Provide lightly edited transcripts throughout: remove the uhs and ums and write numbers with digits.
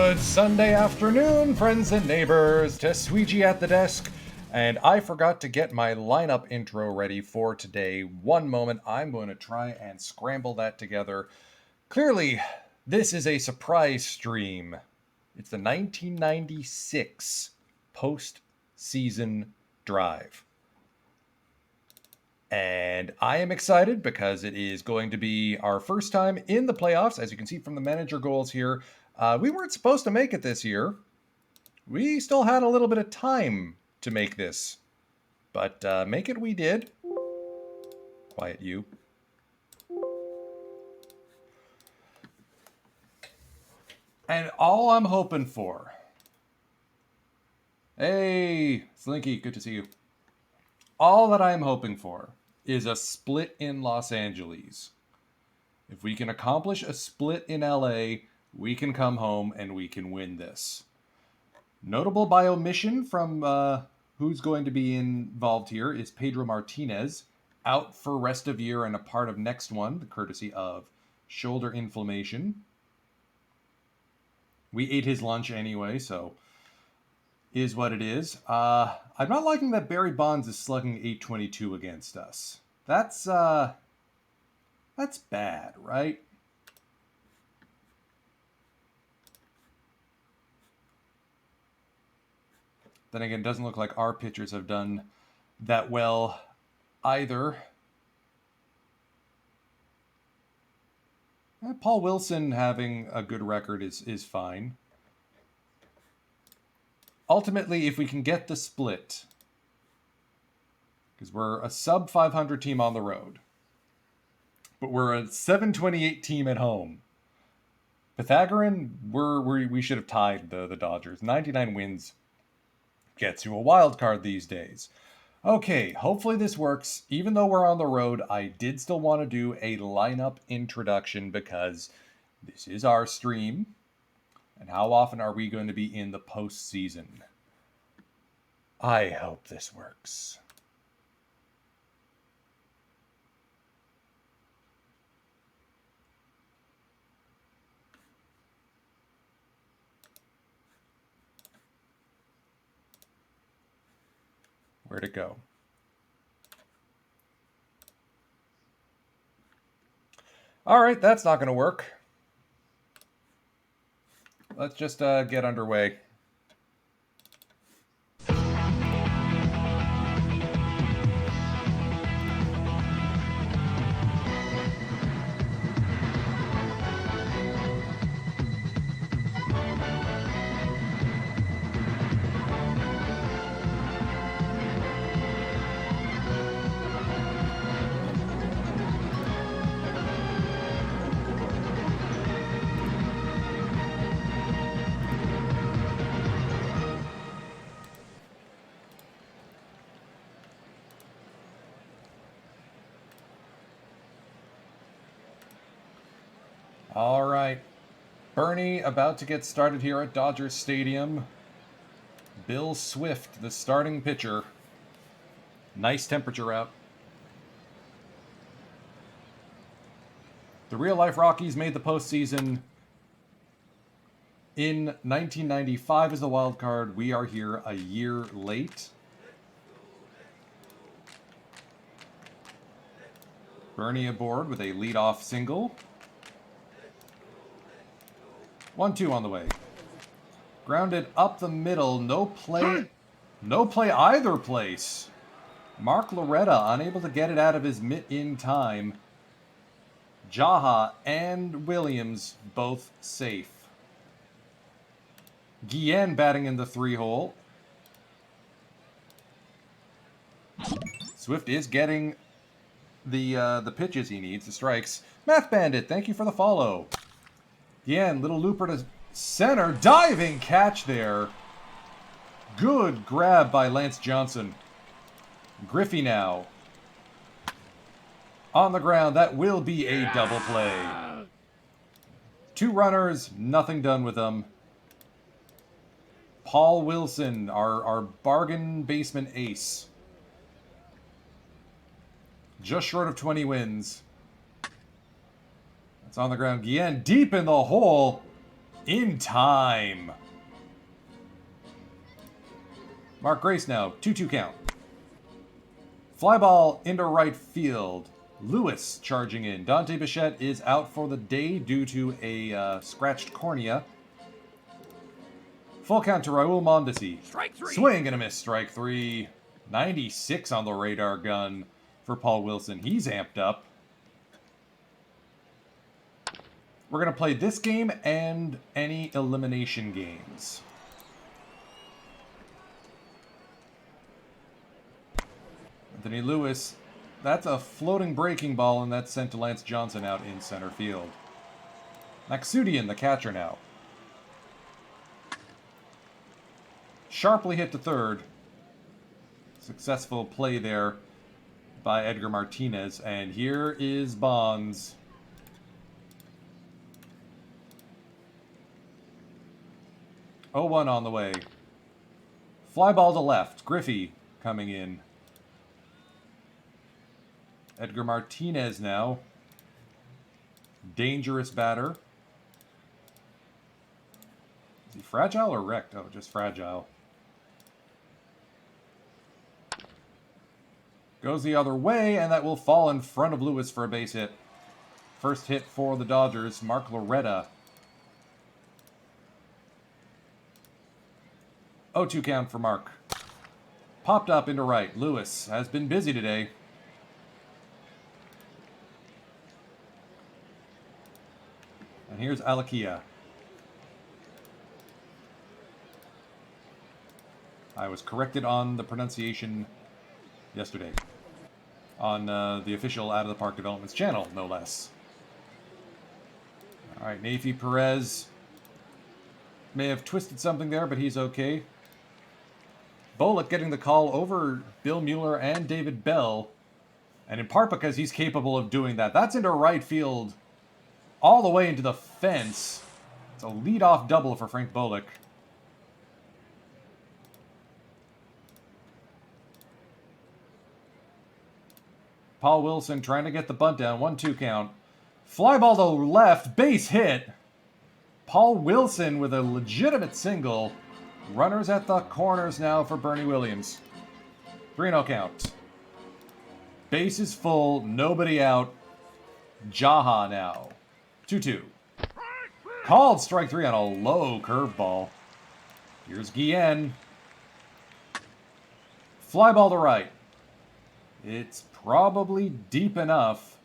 Good Sunday afternoon, friends and neighbors. Tesweegie at the desk, and I forgot to get my lineup intro ready for today. One moment, I'm going to try and scramble that together. Clearly, this is a surprise stream. It's the 1996 post-season drive. And I am excited because it is going to be our first time in the playoffs. As you can see from the manager goals here, we weren't supposed to make it this year. We still had a little bit of time to make this. But make it we did. Quiet you. And all I'm hoping for... Hey, Slinky, good to see you. All that I'm hoping for is a split in Los Angeles. If we can accomplish a split in LA, we can come home and we can win this. Notable by omission from who's going to be involved here is Pedro Martinez, out for rest of year and a part of next one, courtesy of shoulder inflammation. We ate his lunch anyway, so is what it is. I'm not liking that Barry Bonds is slugging .822 against us. That's bad, right? Then again, it doesn't look like our pitchers have done that well either. Paul Wilson having a good record is fine. Ultimately, if we can get the split, because we're a sub 500 team on the road, but we're a 728 team at home. Pythagorean, we should have tied the Dodgers. 99 wins gets you a wild card these days. Okay, hopefully this works. Even though we're on the road, I did still want to do a lineup introduction because this is our stream. And how often are we going to be in the postseason? I hope this works. Where'd it go? All right, that's not going to work. Let's just get underway. All right, Bernie about to get started here at Dodger Stadium. Bill Swift, the starting pitcher. Nice temperature out. The real-life Rockies made the postseason in 1995 as the wild card. We are here a year late. Bernie aboard with a leadoff single. 1-2 on the way. Grounded up the middle. No play either place. Mark Loretta unable to get it out of his mitt in time. Jaha and Williams both safe. Guillen batting in the 3-hole. Swift is getting the pitches he needs, the strikes. Math Bandit, thank you for the follow. Guillen, little looper to center. Diving catch there. Good grab by Lance Johnson. Griffey now. On the ground, that will be a double play. 2 runners, nothing done with them. Paul Wilson, our bargain basement ace. Just short of 20 wins. It's on the ground. Guillen deep in the hole. In time. Mark Grace now. 2-2 count. Fly ball into right field. Lewis charging in. Dante Bichette is out for the day due to a scratched cornea. Full count to Raul Mondesi. Strike three. Swing and a miss. Strike three. 96 on the radar gun for Paul Wilson. He's amped up. We're going to play this game and any elimination games. Anthony Lewis, that's a floating breaking ball, and that's sent to Lance Johnson out in center field. Maxudian, the catcher now. Sharply hit to third. Successful play there by Edgar Martinez. And here is Bonds. Oh, 1 on the way. Fly ball to left. Griffey coming in. Edgar Martinez now. Dangerous batter. Is he fragile or wrecked? Oh, just fragile. Goes the other way, and that will fall in front of Lewis for a base hit. First hit for the Dodgers, Mark Loretta. 0-2 count for Mark. Popped up into right. Lewis has been busy today. And here's Alakia. I was corrected on the pronunciation yesterday. On the official Out of the Park Developments channel, no less. Alright, Nafi Perez may have twisted something there, but he's okay. Bullock getting the call over Bill Mueller and David Bell. And in part because he's capable of doing that. That's into right field. All the way into the fence. It's a leadoff double for Frank Bullock. Paul Wilson trying to get the bunt down. 1-2 count. Fly ball to left. Base hit. Paul Wilson with a legitimate single. Runners at the corners now for Bernie Williams. 3-0 count. Base is full. Nobody out. Jaha now. 2-2. Called strike three on a low curveball. Here's Guillen. Fly ball to right. It's probably deep enough.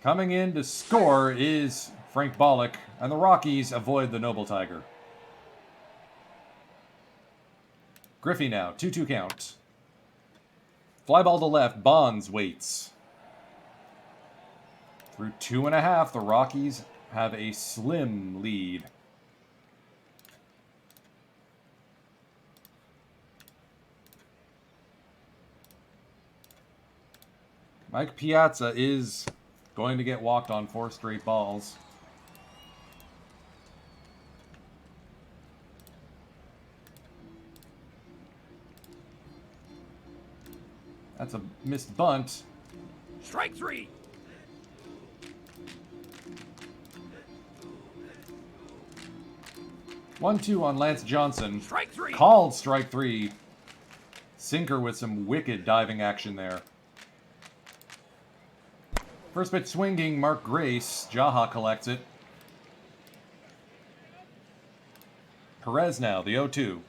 Coming in to score is Frank Bullock, and the Rockies avoid the Noble Tiger. Griffey now, 2-2 count. Fly ball to left, Bonds waits. Through 2.5, the Rockies have a slim lead. Mike Piazza is going to get walked on 4 straight balls. That's a missed bunt. Strike three. 1-2 on Lance Johnson. Strike three. Called strike three. Sinker with some wicked diving action there. First pitch swinging, Mark Grace. Jaha collects it. Perez now, the 0-2.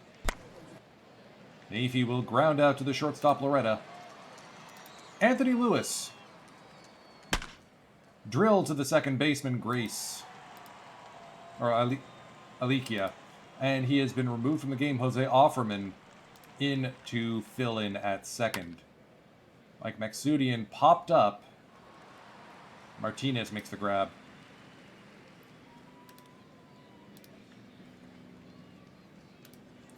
Nafi will ground out to the shortstop Loretta. Anthony Lewis. Drill to the second baseman Grace. Or Alikia. And he has been removed from the game. Jose Offerman in to fill in at second. Mike Maxudian popped up. Martinez makes the grab.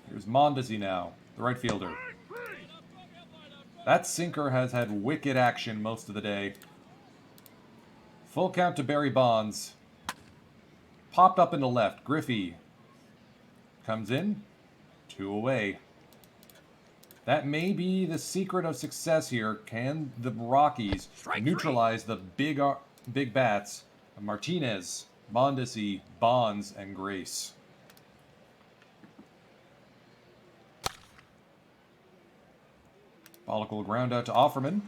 Here's Mondesi now, the right fielder. That sinker has had wicked action most of the day. Full count to Barry Bonds. Popped up into left. Griffey comes in. 2 away. That may be the secret of success here. Can the Rockies neutralize the big bats of Martinez? Mondesi, Bonds, and Grace. Pollock will ground out to Offerman.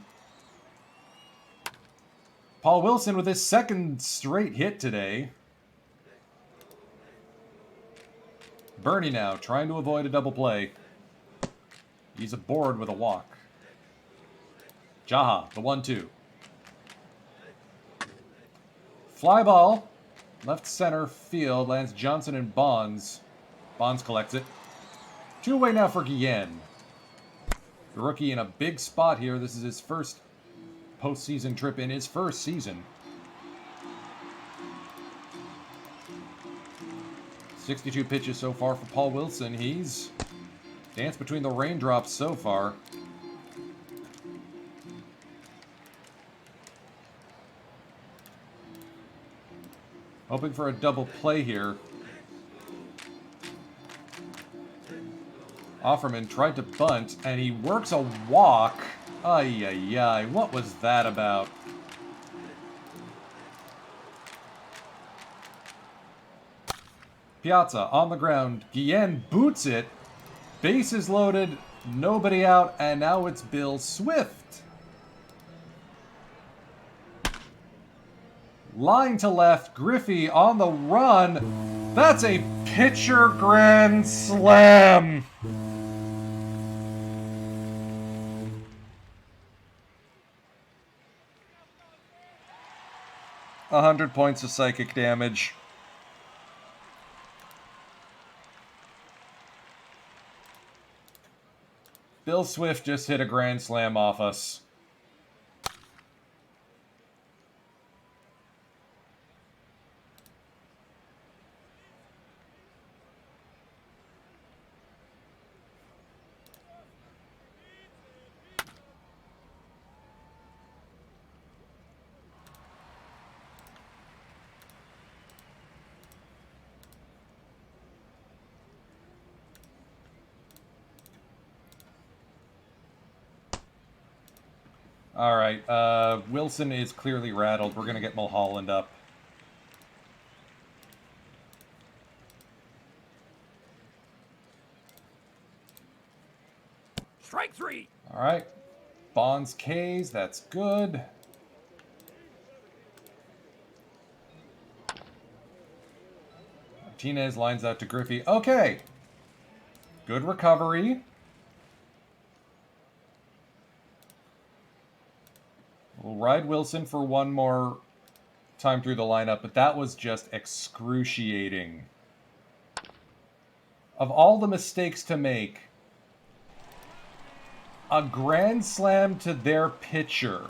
Paul Wilson with his second straight hit today. Bernie now, trying to avoid a double play. He's aboard with a walk. Jaha, the 1-2. Fly ball. Left center field. Lands Johnson and Bonds. Bonds collects it. 2-away now for Guillen. The rookie in a big spot here. This is his first postseason trip in his first season. 62 pitches so far for Paul Wilson. He's danced between the raindrops so far. Hoping for a double play here. Offerman tried to bunt, and he works a walk. Ay, ay, ay. What was that about? Piazza on the ground. Guillen boots it. Bases loaded. Nobody out. And now it's Bill Swift. Line to left. Griffey on the run. That's a pitcher grand slam. A 100 points of psychic damage. Bill Swift just hit a grand slam off us. All right, Wilson is clearly rattled. We're going to get Mulholland up. Strike 3. All right, Bonds K's, that's good. Martinez lines out to Griffey. Okay, good recovery. We'll ride Wilson for one more time through the lineup, but that was just excruciating. Of all the mistakes to make, a grand slam to their pitcher.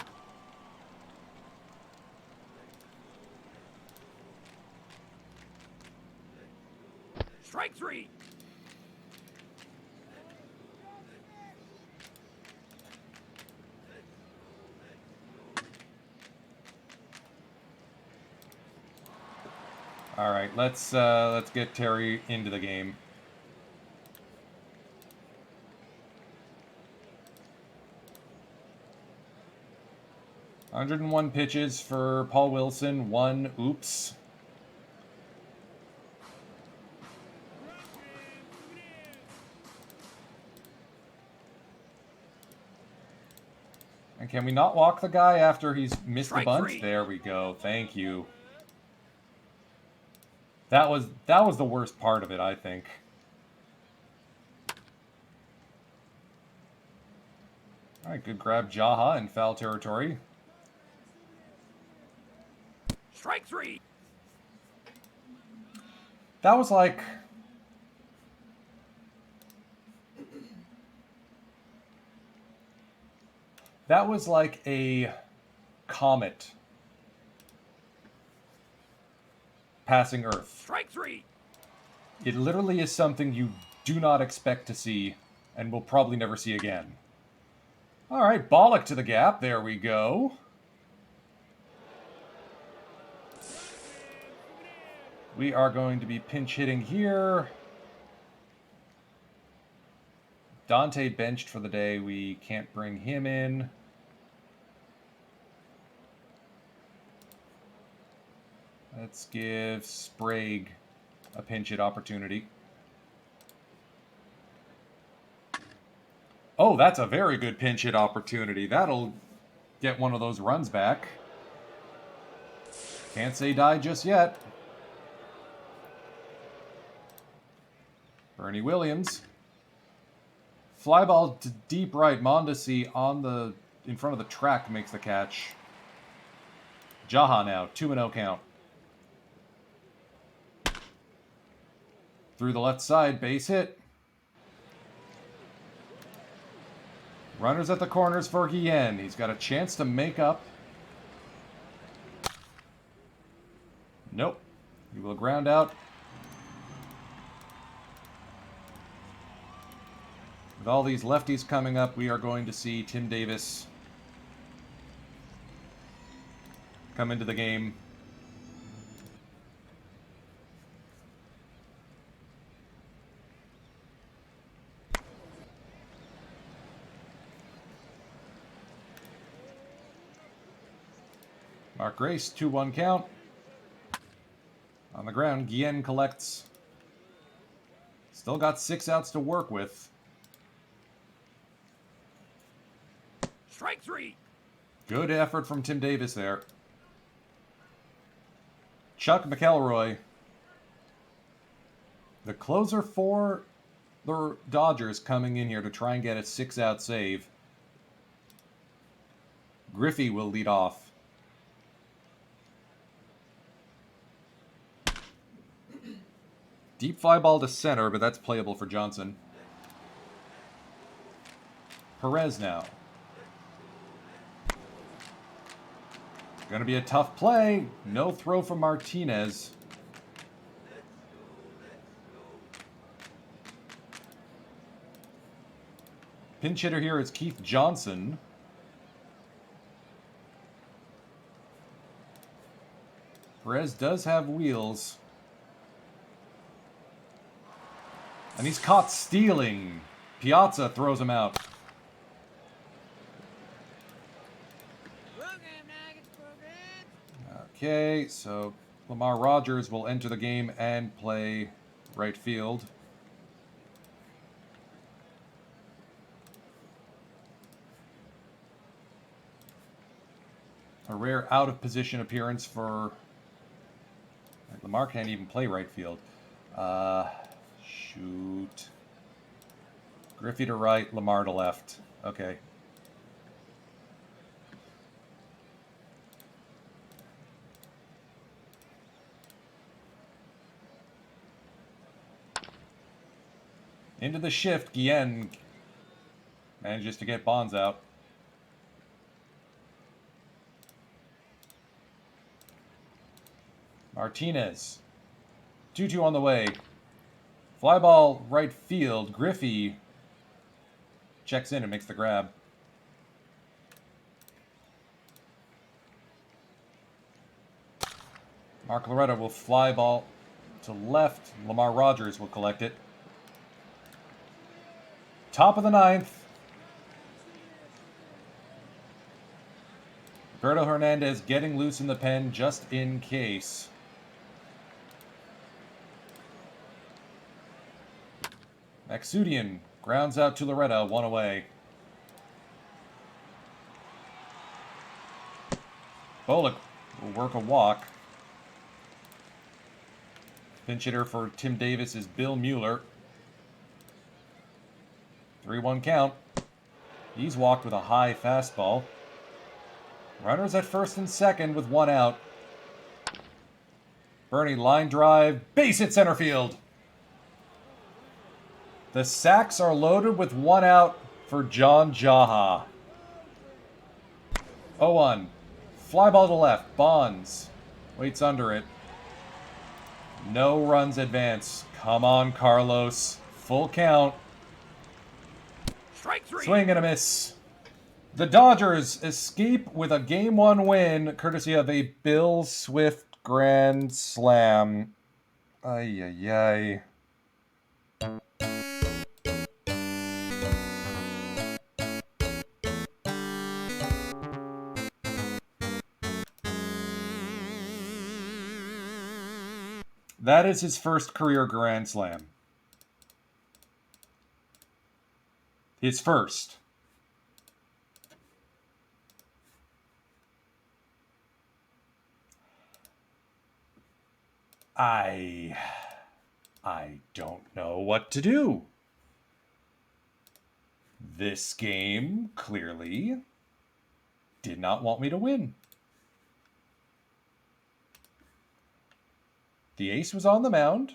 Strike 3. All right, let's get Terry into the game. ...101 pitches for Paul Wilson, 1 oops. And can we not walk the guy after he's missed the bunt? 3. There we go, thank you. That was the worst part of it, I think. All right, good grab, Jaha, in foul territory. Strike 3. That was like... That was like a comet passing Earth. Strike 3. It literally is something you do not expect to see and will probably never see again. All right, Bollock to the gap. There we go. We are going to be pinch hitting here. Dante benched for the day. We can't bring him in. Let's give Sprague a pinch hit opportunity. Oh, that's a very good pinch hit opportunity. That'll get one of those runs back. Can't say die just yet. Bernie Williams. Fly ball to deep right. Mondesi in front of the track makes the catch. Jaha now, 2-0 count. Through the left side, base hit. Runners at the corners for Guillen. He's got a chance to make up. Nope. He will ground out. With all these lefties coming up, we are going to see Tim Davis come into the game. Mark Grace, 2-1 count. On the ground, Guillen collects. Still got 6 outs to work with. Strike 3. Good effort from Tim Davis there. Chuck McElroy, the closer for the Dodgers, coming in here to try and get a 6-out save. Griffey will lead off. Deep fly ball to center, but that's playable for Johnson. Perez now. Going to be a tough play. No throw from Martinez. Pinch hitter here is Keith Johnson. Perez does have wheels. And he's caught stealing. Piazza throws him out. Okay, so Lamar Rogers will enter the game and play right field. A rare out-of-position appearance for... Lamar can't even play right field. Shoot. Griffey to right, Lamar to left. Okay. Into the shift, Guillen manages to get Bonds out. Martinez. 2-2 on the way. Fly ball right field. Griffey checks in and makes the grab. Mark Loretta will fly ball to left. Lamar Rogers will collect it. Top of the 9th. Roberto Hernandez getting loose in the pen just in case. Maxudian grounds out to Loretta, 1 away. Bullock will work a walk. Pinch hitter for Tim Davis is Bill Mueller. 3-1 count. He's walked with a high fastball. Runners at first and second with 1 out. Bernie line drive, base hit center field. The sacks are loaded with 1 out for John Jaha. 0-1. Fly ball to left. Bonds waits under it. No runs advance. Come on, Carlos. Full count. Strike 3. Swing and a miss. The Dodgers escape with a Game 1 win, courtesy of a Bill Swift grand slam. Ay, ay, ay. That is his first career Grand Slam. His first. I don't know what to do. This game clearly did not want me to win. The ace was on the mound.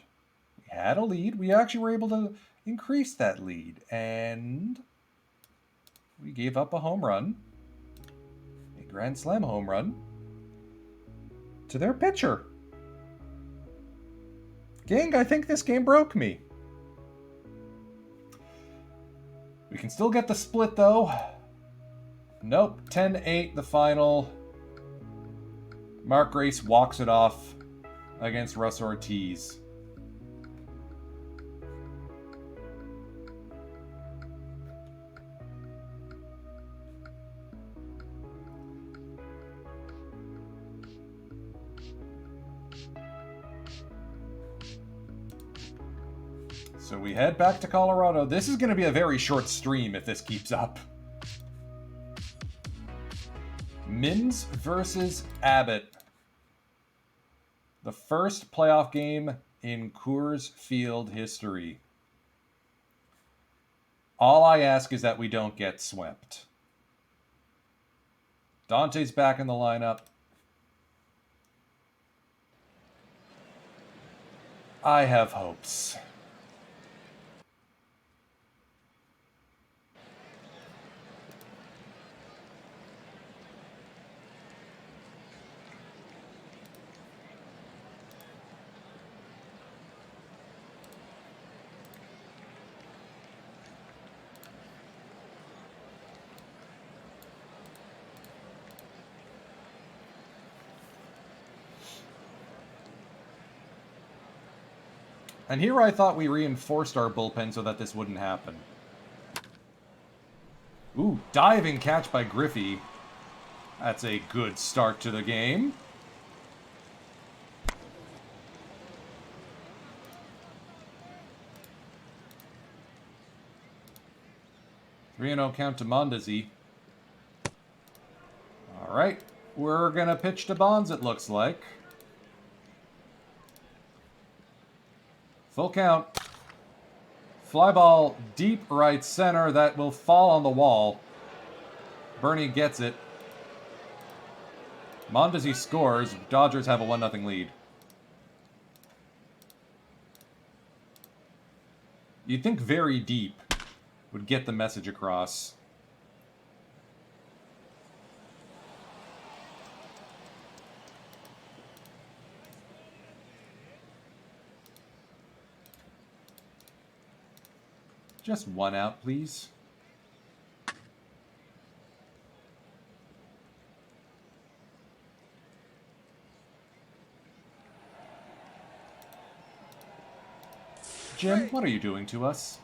We had a lead. We actually were able to increase that lead. And we gave up a home run, a Grand Slam home run, to their pitcher. Gang, I think this game broke me. We can still get the split, though. Nope, 10-8 the final. Mark Grace walks it off against Russ Ortiz. So we head back to Colorado. This is going to be a very short stream if this keeps up. Mims versus Abbott. The first playoff game in Coors Field history. All I ask is that we don't get swept. Dante's back in the lineup. I have hopes. And here I thought we reinforced our bullpen so that this wouldn't happen. Ooh, diving catch by Griffey. That's a good start to the game. Three 3-0 count to Mondesi. All right, we're gonna pitch to Bonds, it looks like. Full count. Fly ball deep right center. That will fall on the wall. Bernie gets it. Mondesi scores. Dodgers have a 1-0 lead. You'd think very deep would get the message across. Just one out, please. Jim, what are you doing to us?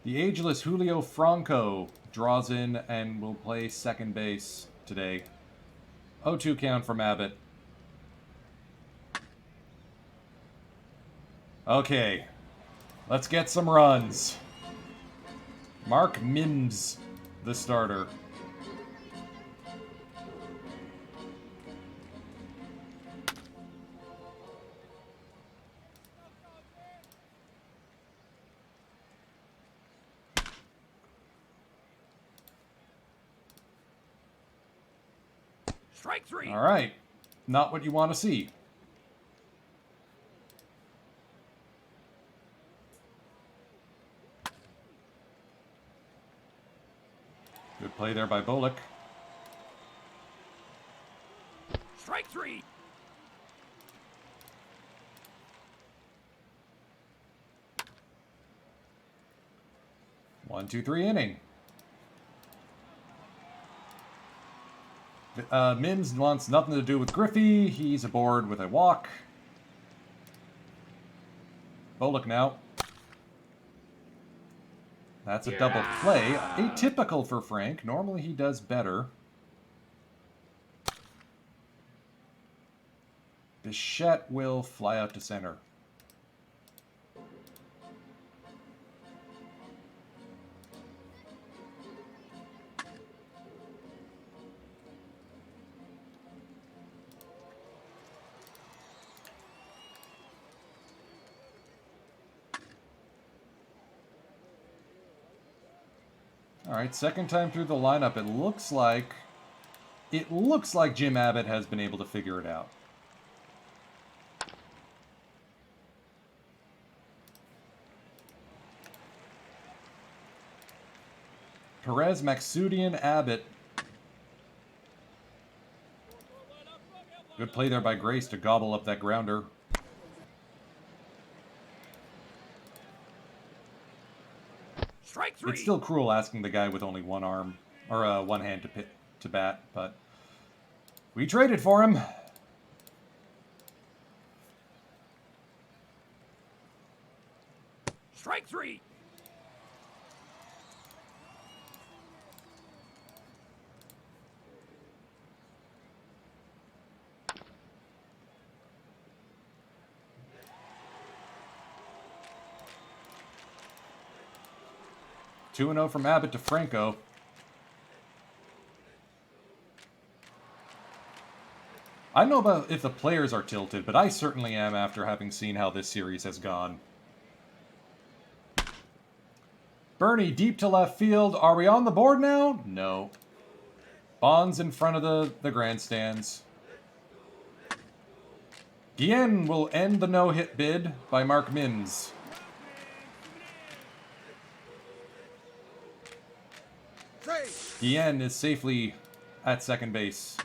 The ageless Julio Franco draws in and will play second base today. 0-2 count from Abbott. Okay, let's get some runs. Mark Mims, the starter. Strike three. All right, not what you want to see. Good play there by Bullock. Strike three. One, two, three inning. Mims wants nothing to do with Griffey. He's aboard with a walk. Bullock now. That's a double play. Atypical for Frank. Normally he does better. Bichette will fly out to center. All right, second time through the lineup. It looks like Jim Abbott has been able to figure it out. Perez, Maxudian, Abbott. Good play there by Grace to gobble up that grounder. Strike 3. It's still cruel asking the guy with only one arm or one hand to bat, but we traded for him. Strike 3. Two 2-0 from Abbott to Franco. I don't know about if the players are tilted, but I certainly am after having seen how this series has gone. Bernie deep to left field. Are we on the board now? No. Bonds in front of the grandstands. Guillen will end the no-hit bid by Mark Mims. Guillen is safely at second base.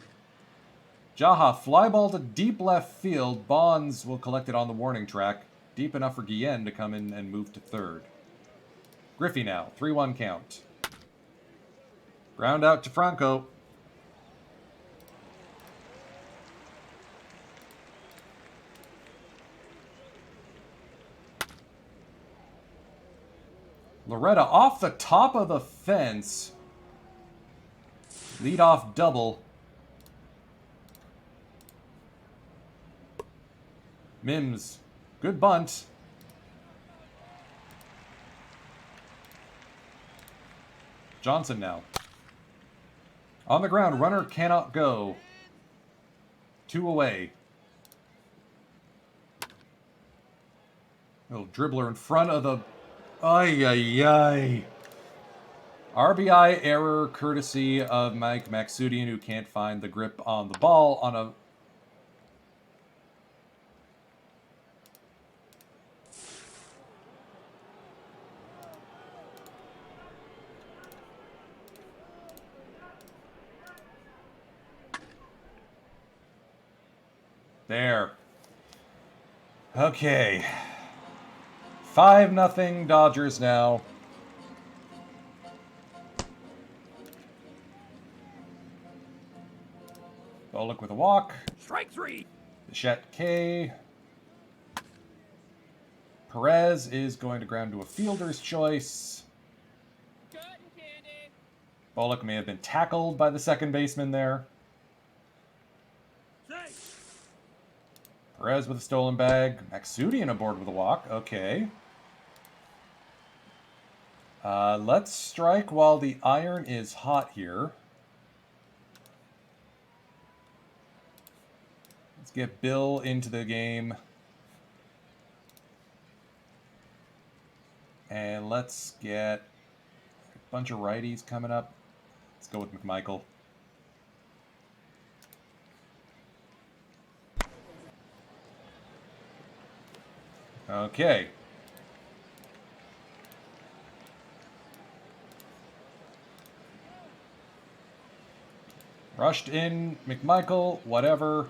Jaha, fly ball to deep left field. Bonds will collect it on the warning track. Deep enough for Guillen to come in and move to third. Griffey now, 3-1 count. Ground out to Franco. Loretta off the top of the fence. Leadoff double. Mims, good bunt. Johnson now. On the ground, runner cannot go. 2 away. Little dribbler in front of the... Ay, ay, ay. RBI error courtesy of Mike Maxudian, who can't find the grip on the ball on a... There. Okay. 5-0 Dodgers now. Bullock with a walk. Strike 3. Bichette K. Perez is going to ground to a fielder's choice. Bullock may have been tackled by the second baseman there. Perez with a stolen bag. Maxudian aboard with a walk. Okay. Let's strike while the iron is hot here. Let's get Bill into the game. And let's get a bunch of righties coming up. Let's go with McMichael. Okay. Rushed in, McMichael, whatever.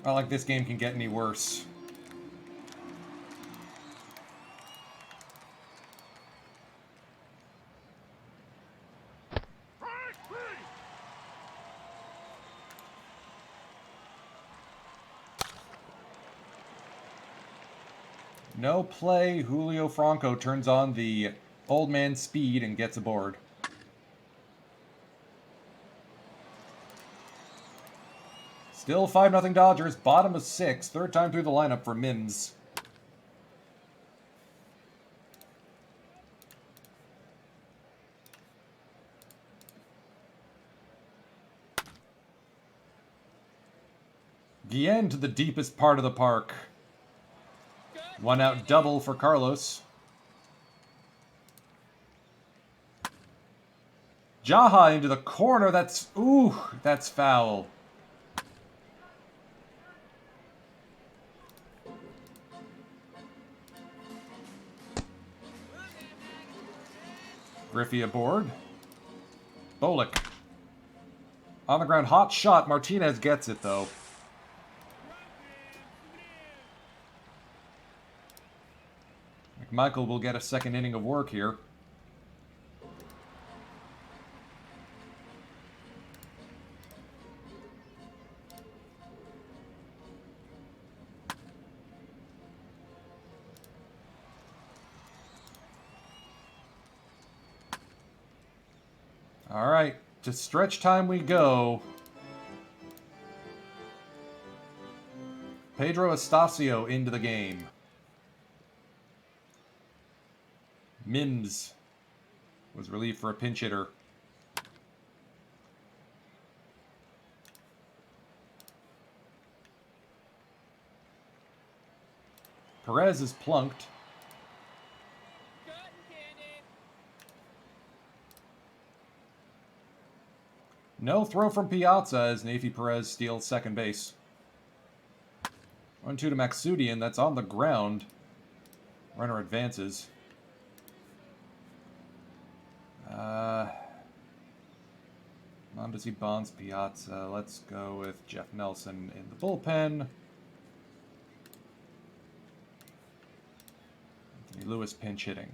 Not like this game can get any worse. No play. Julio Franco turns on the Old man speed and gets aboard. Still 5-0 Dodgers, bottom of 6, third time through the lineup for Mims. Guillen to the deepest part of the park. One out double for Carlos. Jaha into the corner. That's foul. Griffey aboard. Bolick. On the ground, hot shot. Martinez gets it, though. McMichael will get a second inning of work here. All right, to stretch time we go. Pedro Estacio into the game. Mims was relieved for a pinch hitter. Perez is plunked. No throw from Piazza as Nafi Perez steals second base. 1-2 to Maxudian. That's on the ground. Runner advances. Mondesi, Bonds, Piazza. Let's go with Jeff Nelson in the bullpen. Anthony Lewis pinch hitting.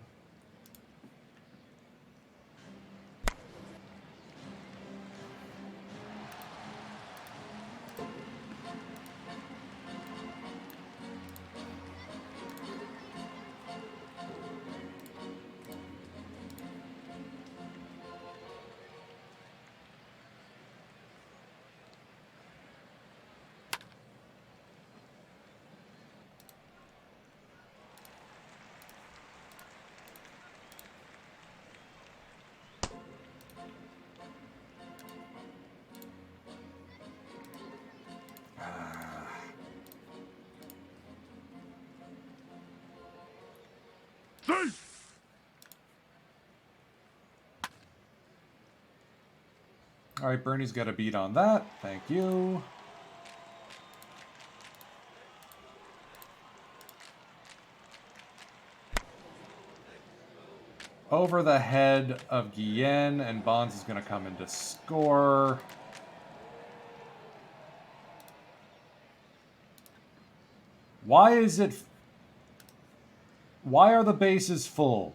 All right, Bernie's got a beat on that. Thank you. Over the head of Guillen, and Bonds is going to come in to score. Why are the bases full?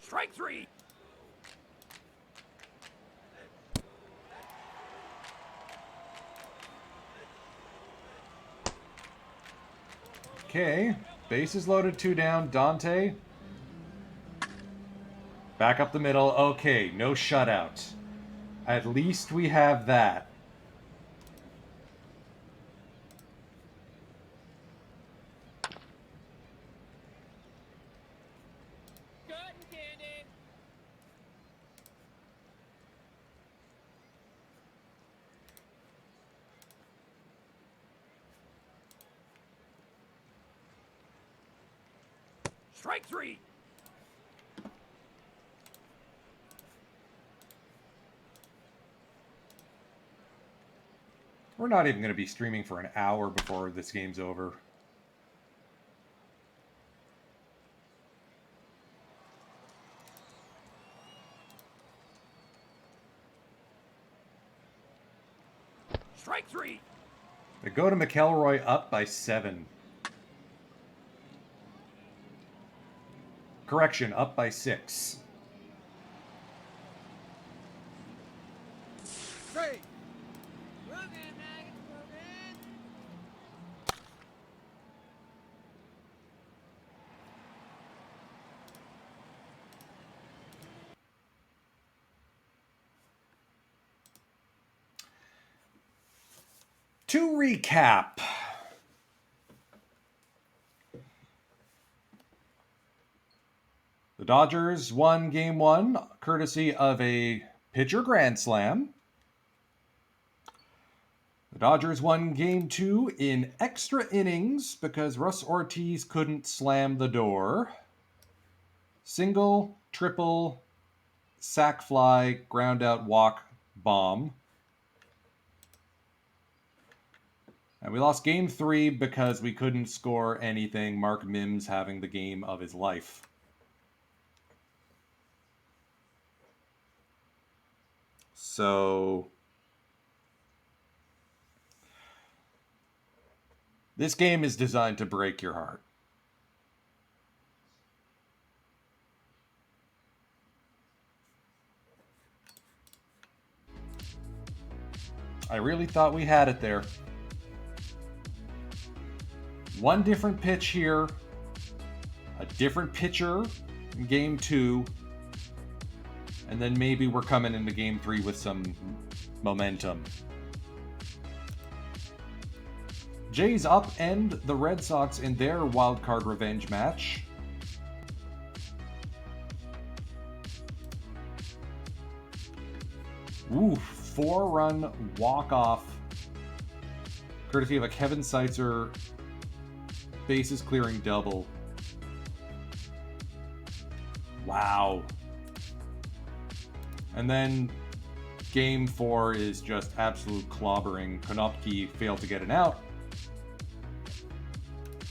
Strike 3. Okay, bases loaded, 2 down. Dante. Back up the middle. Okay, no shutout. At least we have that. Strike three. We're not even going to be streaming for an hour before this game's over. Strike three. They go to McElroy up by 7. Correction, up by 6. Straight. To recap, the Dodgers won Game 1 courtesy of a pitcher grand slam. The Dodgers won Game 2 in extra innings because Russ Ortiz couldn't slam the door. Single, triple, sac fly, ground out, walk, bomb. And we lost Game 3 because we couldn't score anything. Mark Mims having the game of his life. So this game is designed to break your heart. I really thought we had it there. One different pitch here, a different pitcher in Game 2, and then maybe we're coming into Game 3 with some momentum. Jays upend the Red Sox in their wildcard revenge match. Ooh, 4-run walk-off, courtesy of a Kevin Seitzer bases clearing double. Wow. And then Game 4 is just absolute clobbering. Konopki failed to get an out.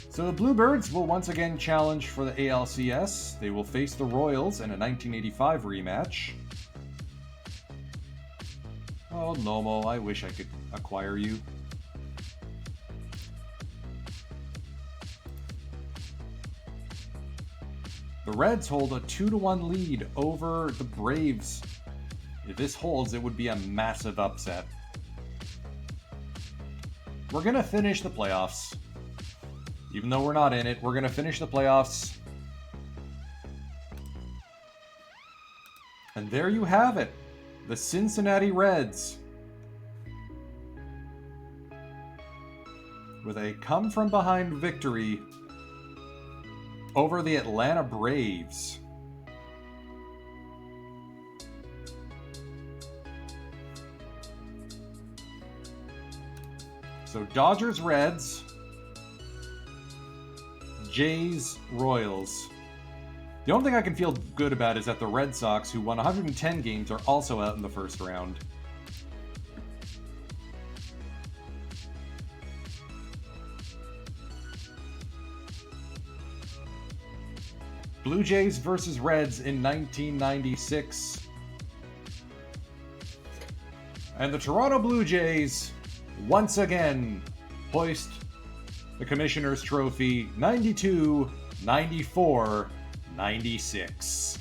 So the Bluebirds will once again challenge for the ALCS. They will face the Royals in a 1985 rematch. Oh, Nomo, I wish I could acquire you. The Reds hold a 2-1 lead over the Braves. If this holds, it would be a massive upset. We're going to finish the playoffs. Even though we're not in it, we're going to finish the playoffs. And there you have it. The Cincinnati Reds, with a come-from-behind victory over the Atlanta Braves. So Dodgers, Reds, Jays, Royals. The only thing I can feel good about is that the Red Sox, who won 110 games, are also out in the first round. Blue Jays versus Reds in 1996. And the Toronto Blue Jays once again hoist the Commissioner's Trophy 92, 94, 96.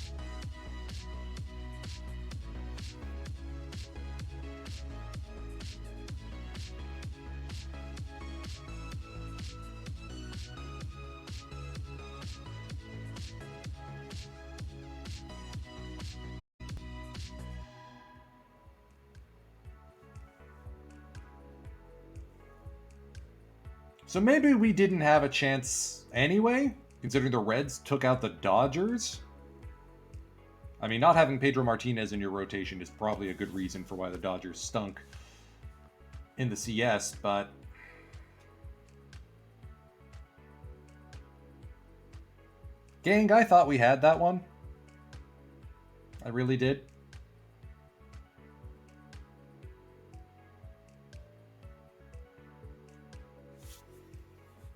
So maybe we didn't have a chance anyway, considering the Reds took out the Dodgers. I mean, not having Pedro Martinez in your rotation is probably a good reason for why the Dodgers stunk in the CS, but Gang, I thought we had that one. I really did.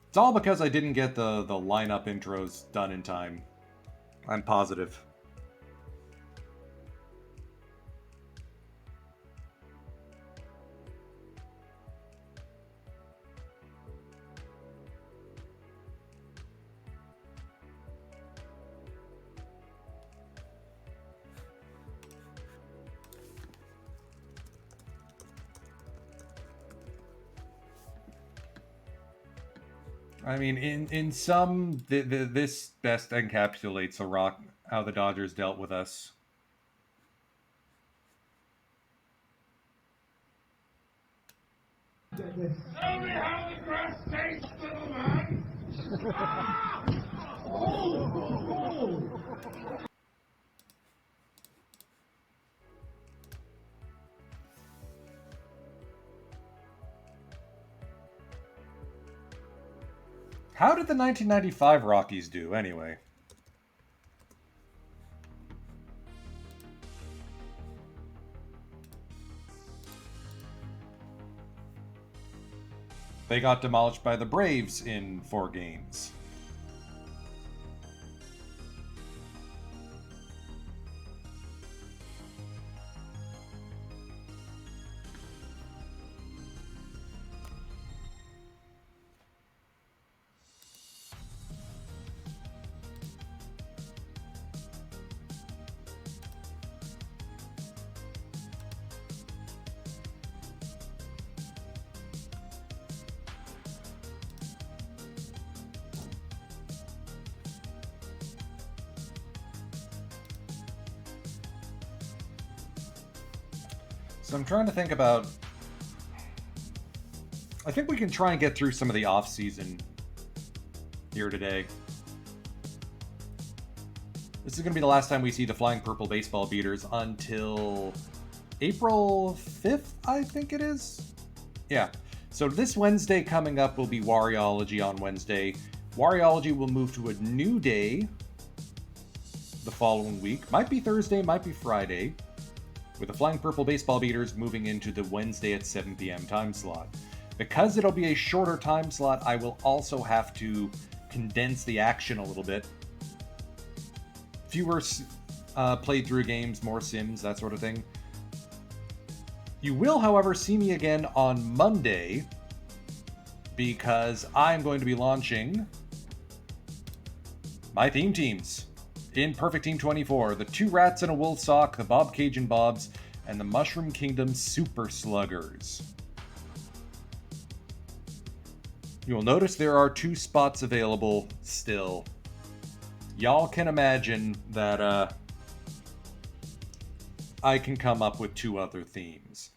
It's all because I didn't get the lineup intros done in time. I'm positive. I mean, in some, this best encapsulates how the Dodgers dealt with us. Tell me how the grass tastes, little man. How did the 1995 Rockies do, anyway? They got demolished by the Braves in 4 games. So I'm trying to think about... I think we can try and get through some of the off-season here today. This is going to be the last time we see the Flying Purple Baseball Beaters until April 5th, I think it is? Yeah. So this Wednesday coming up will be Wariology on Wednesday. Wariology will move to a new day the following week. Might be Thursday, might be Friday. With the Flying Purple Baseball Beaters moving into the Wednesday at 7 p.m. time slot. Because it'll be a shorter time slot, I will also have to condense the action a little bit. Fewer played through games, more sims, that sort of thing. You will, however, see me again on Monday because I'm going to be launching my theme teams. In Perfect Team 24, the 2 Rats in a Wool Sock, the Bob Cajun Bobs, and the Mushroom Kingdom Super Sluggers. You will notice there are 2 spots available still. Y'all can imagine that I can come up with 2 other themes.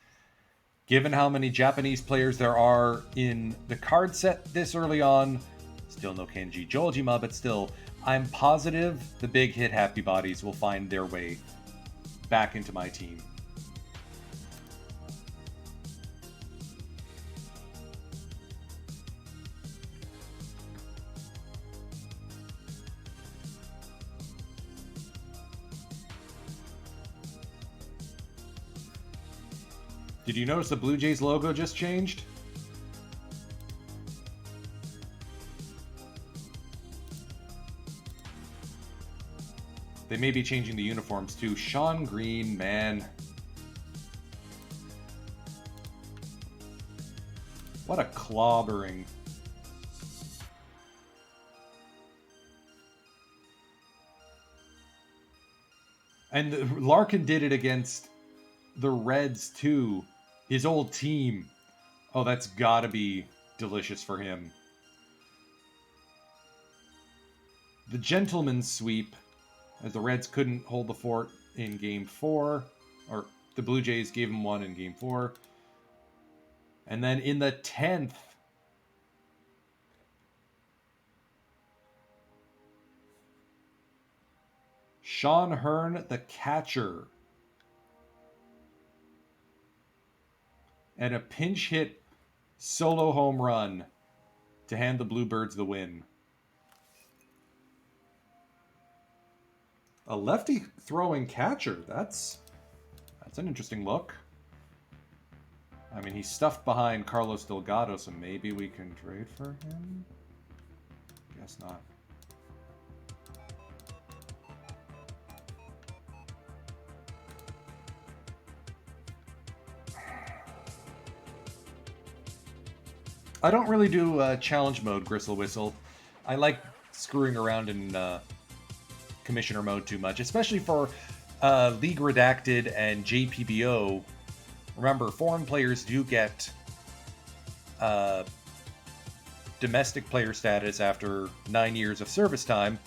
Given how many Japanese players there are in the card set this early on, still no Kenji Jojima, but still, I'm positive the big hit Happy Bodies will find their way back into my team. Did you notice the Blue Jays logo just changed? They may be changing the uniforms too. Sean Green, man. What a clobbering. And Larkin did it against the Reds too. His old team. Oh, that's gotta be delicious for him. The gentleman's sweep, as the Reds couldn't hold the fort in Game 4, or the Blue Jays gave them one in Game 4. And then in the 10th, Sean Hearn, the catcher, and a pinch hit solo home run to hand the Bluebirds the win. A lefty throwing catcher. That's an interesting look. I mean, he's stuffed behind Carlos Delgado, so maybe we can trade for him? Guess not. I don't really do challenge mode, Gristle Whistle. I like screwing around in commissioner mode too much, especially for League Redacted and JPBO. Remember, foreign players do get domestic player status after 9 years of service time.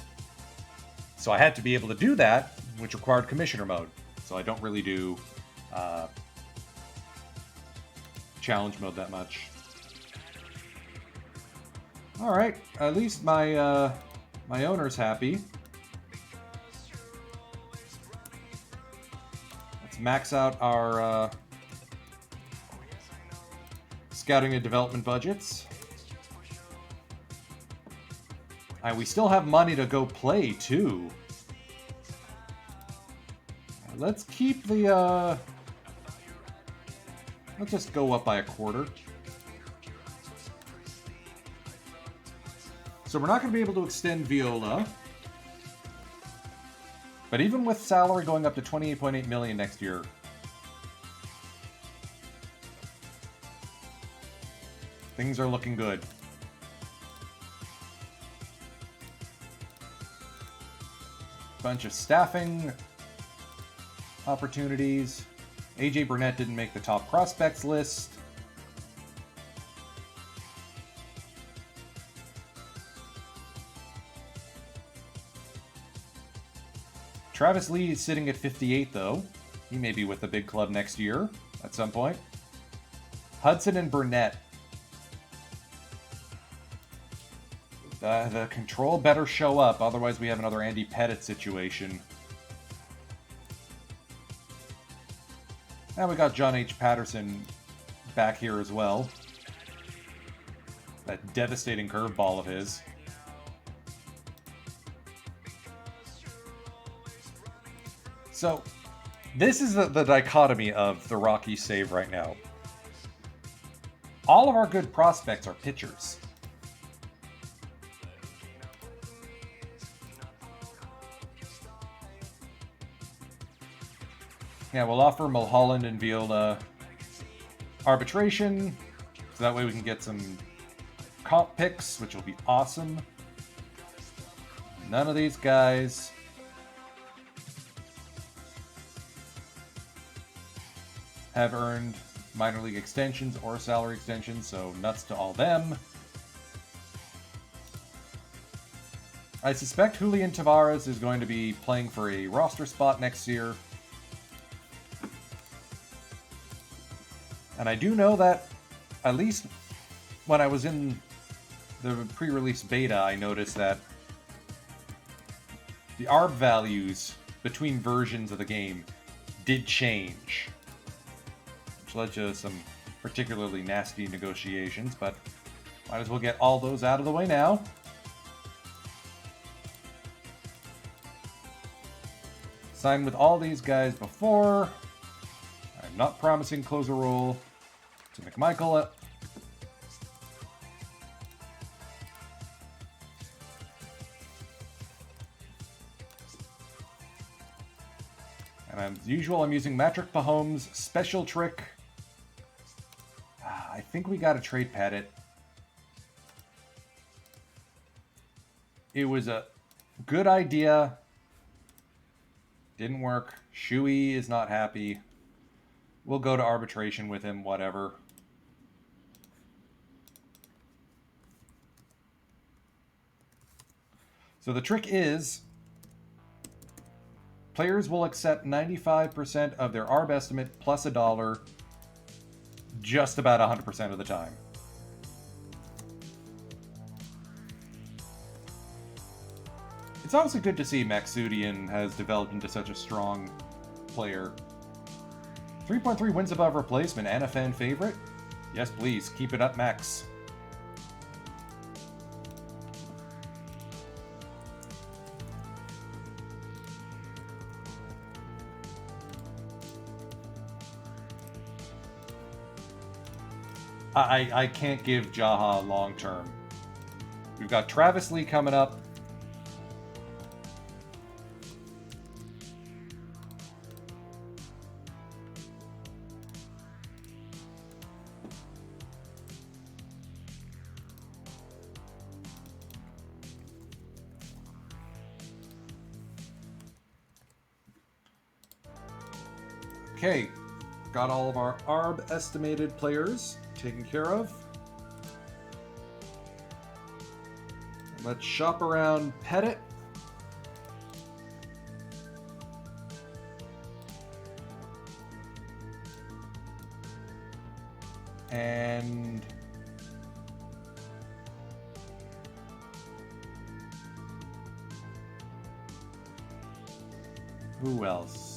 So I had to be able to do that, which required commissioner mode. So I don't really do challenge mode that much. All right, at least my my owner's happy. Let's max out our scouting and development budgets. And we still have money to go play too. Let's keep the let's just go up by a quarter. So we're not going to be able to extend Viola. But even with salary going up to 28.8 million next year, things are looking good. Bunch of staffing opportunities. AJ Burnett didn't make the top prospects list. Travis Lee is sitting at 58, though. He may be with the big club next year at some point. Hudson and Burnett. The control better show up, otherwise we have another Andy Pettit situation. And we got John H. Patterson back here as well. That devastating curveball of his. So, this is the dichotomy of the Rockies save right now. All of our good prospects are pitchers. Yeah, we'll offer Mulholland and Viola arbitration, so that way we can get some comp picks, which will be awesome. None of these guys have earned minor league extensions or salary extensions, so nuts to all them. I suspect Julian Tavares is going to be playing for a roster spot next year. And I do know that, at least when I was in the pre-release beta, I noticed that the ARB values between versions of the game did change, which led to some particularly nasty negotiations, but might as well get all those out of the way now. Signed with all these guys before. I'm not promising closer role to McMichael. And as usual, I'm using Patrick Mahomes' special trick. I think we got to trade Pettit. It was a good idea. Didn't work. Shuey is not happy. We'll go to arbitration with him, whatever. So the trick is, players will accept 95% of their ARB estimate plus $1 just about 100% of the time. It's also good to see Maxudian has developed into such a strong player. 3.3 wins above replacement and a fan favorite? Yes, please. Keep it up, Max. I can't give Jaha long term. We've got Travis Lee coming up. Okay, got all of our ARB estimated players taken care of. Let's shop around Pettit. And who else?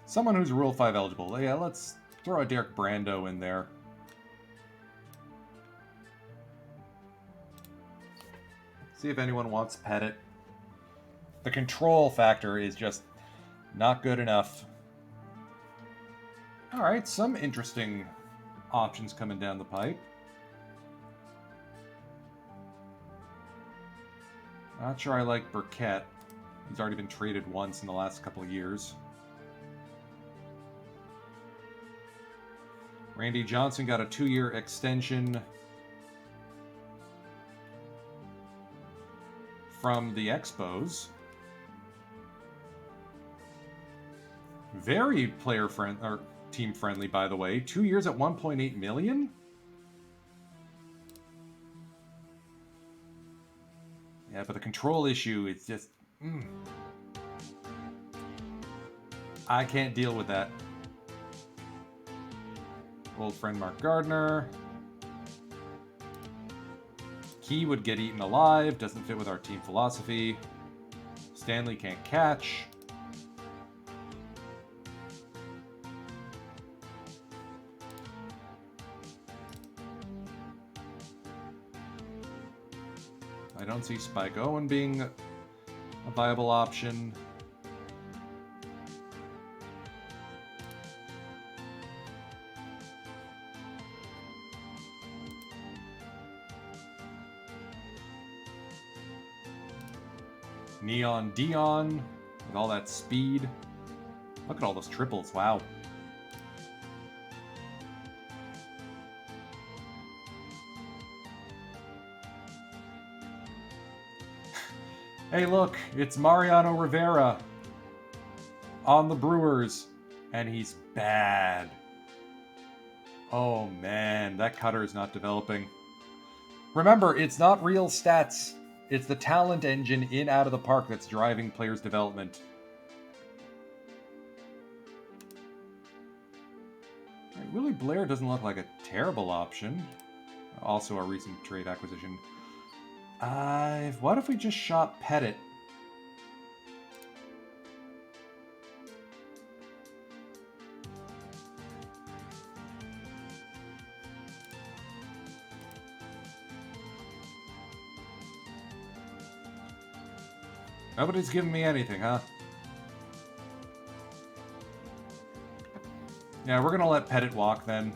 Someone who's Rule 5 eligible. Yeah, let's throw a Derek Brando in there. See if anyone wants Pettit. The control factor is just not good enough. Alright, some interesting options coming down the pipe. Not sure I like Burkett. He's already been traded once in the last couple of years. Randy Johnson got a 2-year extension from the Expos. Very player friend or team friendly, by the way. 2 years at 1.8 million. Yeah, but the control issue is just I can't deal with that. Old friend Mark Gardner. Key would get eaten alive. Doesn't fit with our team philosophy. Stanley can't catch. I don't see Spike Owen being a viable option. Neon Dion with all that speed. Look at all those triples, wow. Hey look, it's Mariano Rivera on the Brewers, and he's bad. Oh man, that cutter is not developing. Remember, it's not real stats. It's the talent engine in out of the park that's driving players' development. Right, Willie Blair doesn't look like a terrible option. Also a recent trade acquisition. What if we just shop Pettit? Nobody's giving me anything, huh? Yeah, we're gonna let Pettit walk then.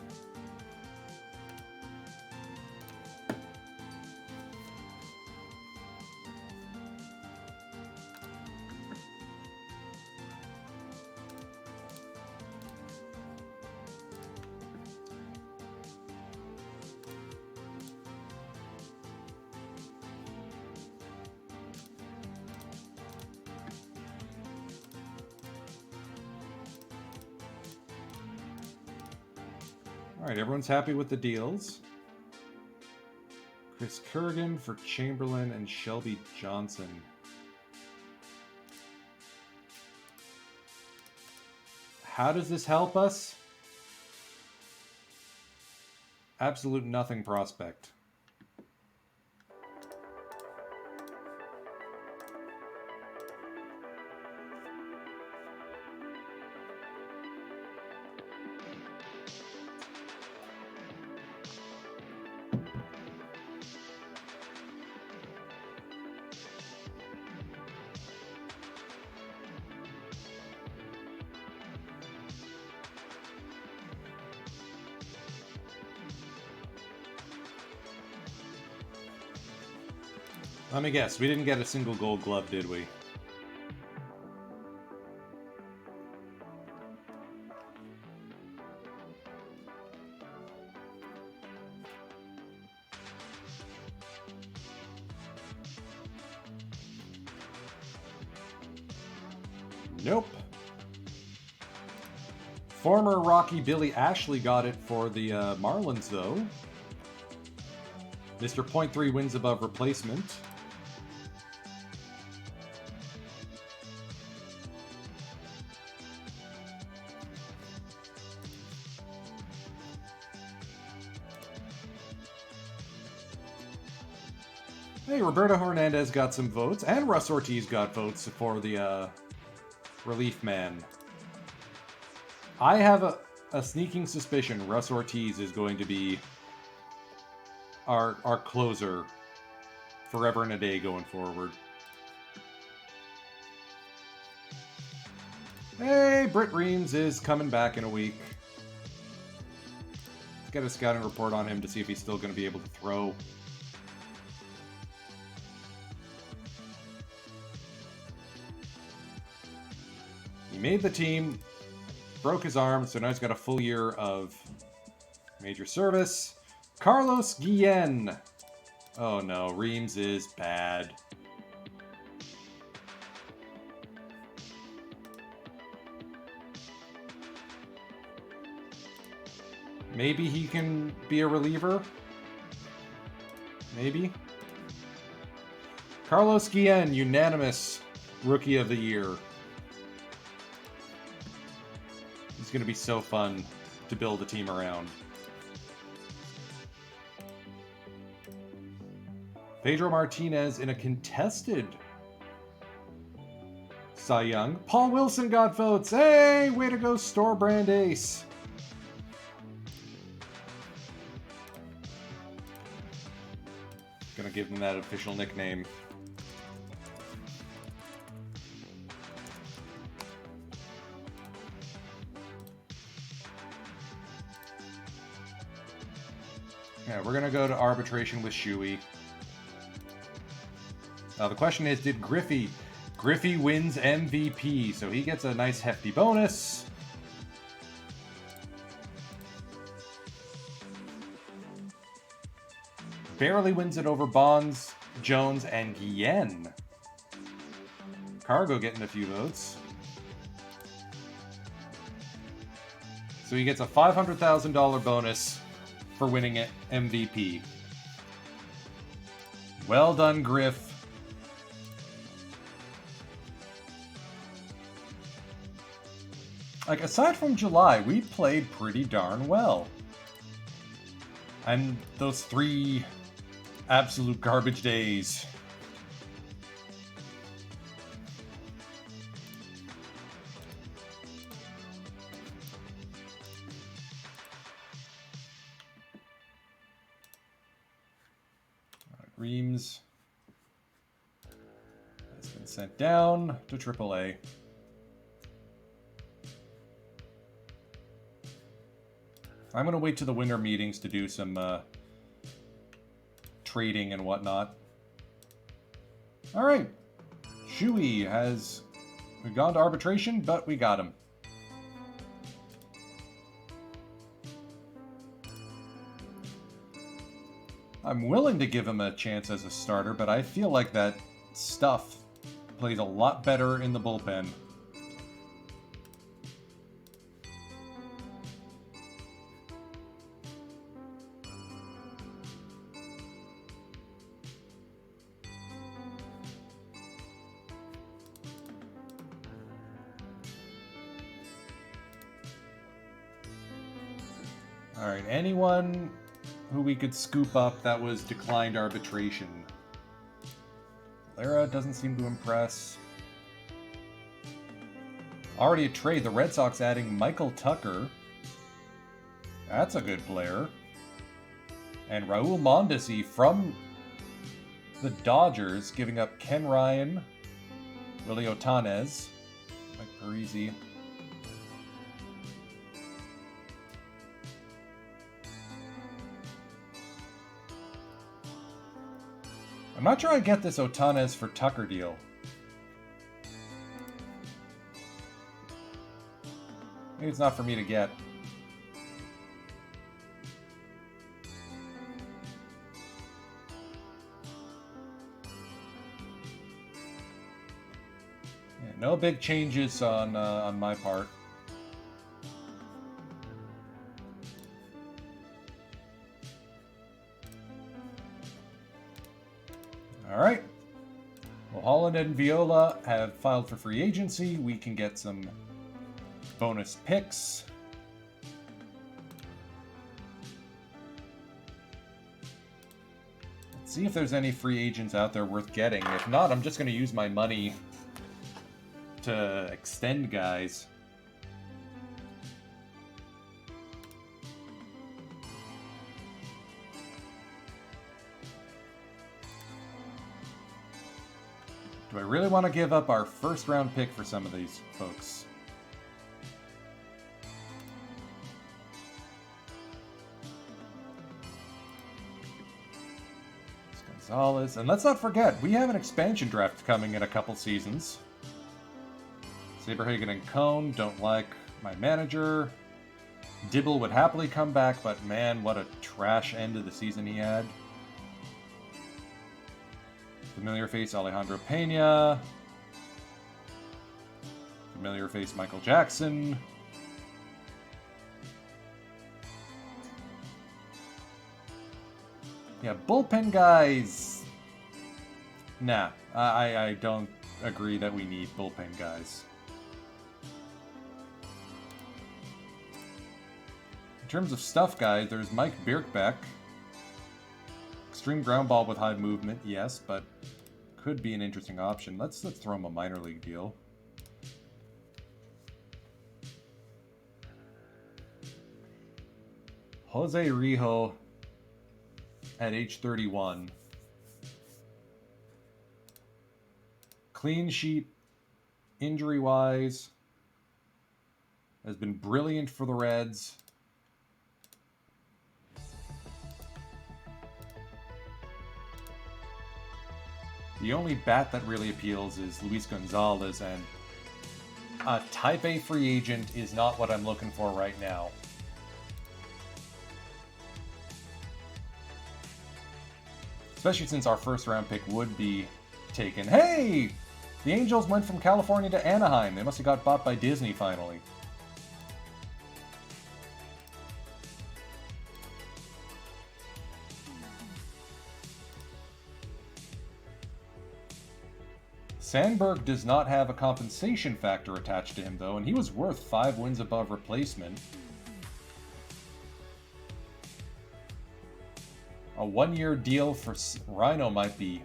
Alright, everyone's happy with the deals. Chris Kurgan for Chamberlain and Shelby Johnson. How does this help us? Absolute nothing prospect. Let me guess, we didn't get a single gold glove, did we? Nope. Former Rocky Billy Ashley got it for the Marlins, though. Mr. .3 wins above replacement. Hey, Roberto Hernandez got some votes, and Russ Ortiz got votes for the relief man. I have a sneaking suspicion Russ Ortiz is going to be our closer forever and a day going forward. Hey, Britt Reams is coming back in a week. Let's get a scouting report on him to see if he's still going to be able to throw. He made the team, broke his arm, so now he's got a full year of major service. Carlos Guillen. Oh no, Reams is bad. Maybe he can be a reliever? Maybe? Carlos Guillen, unanimous Rookie of the Year. It's going to be so fun to build a team around. Pedro Martinez in a contested Cy Young. Paul Wilson got votes. Hey, way to go, store brand ace. Gonna give him that official nickname. Yeah, we're gonna go to arbitration with Shuey. Now the question is, did Griffey? Griffey wins MVP, so he gets a nice hefty bonus. Barely wins it over Bonds, Jones, and Guillen. Cargo getting a few votes. So he gets a $500,000 bonus for winning it MVP. Well done, Griff. Like, aside from July, we played pretty darn well. And those 3 absolute garbage days. Reams has been sent down to AAA. I'm going to wait to the winter meetings to do some trading and whatnot. All right. Shuey has gone to arbitration, but we got him. I'm willing to give him a chance as a starter, but I feel like that stuff plays a lot better in the bullpen. All right, anyone who we could scoop up that was declined arbitration? Lara doesn't seem to impress. Already a trade. The Red Sox adding Michael Tucker. That's a good player. And Raul Mondesi from the Dodgers giving up Ken Ryan, Willie Otanez, Mike Parisi. I'm not sure I get this Otanes for Tucker deal. Maybe it's not for me to get. Yeah, no big changes on my part. All right. Well, Holland and Viola have filed for free agency. We can get some bonus picks. Let's see if there's any free agents out there worth getting. If not, I'm just going to use my money to extend guys. Do I really want to give up our first round pick for some of these folks? It's Gonzalez. And let's not forget, we have an expansion draft coming in a couple seasons. Saberhagen and Cone don't like my manager. Dibble would happily come back, but man, what a trash end of the season he had. Familiar face Alejandro Pena. Familiar face Michael Jackson. Yeah, bullpen guys. Nah, I don't agree that we need bullpen guys. In terms of stuff guys, there's Mike Birkbeck. Extreme ground ball with high movement, yes, but could be an interesting option. Let's throw him a minor league deal. Jose Rijo at age 31. Clean sheet, injury-wise, has been brilliant for the Reds. The only bat that really appeals is Luis Gonzalez, and a Type A free agent is not what I'm looking for right now. Especially since our first round pick would be taken. Hey! The Angels went from California to Anaheim. They must have got bought by Disney finally. Sandberg does not have a compensation factor attached to him, though, and he was worth 5 wins above replacement. A 1-year deal for Rhino might be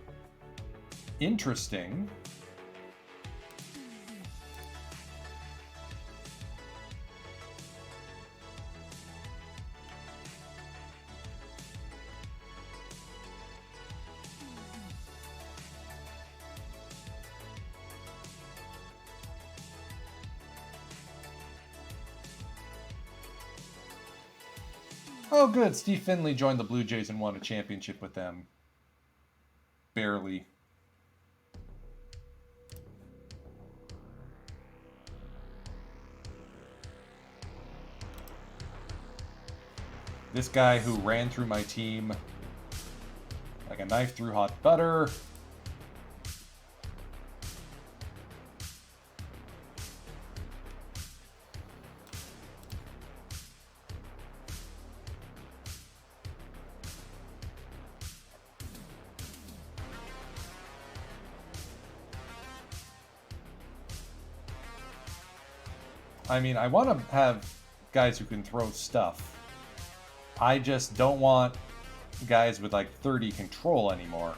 interesting. Oh, good. Steve Finley joined the Blue Jays and won a championship with them. Barely. This guy who ran through my team like a knife through hot butter. I mean, I want to have guys who can throw stuff. I just don't want guys with like 30 control anymore.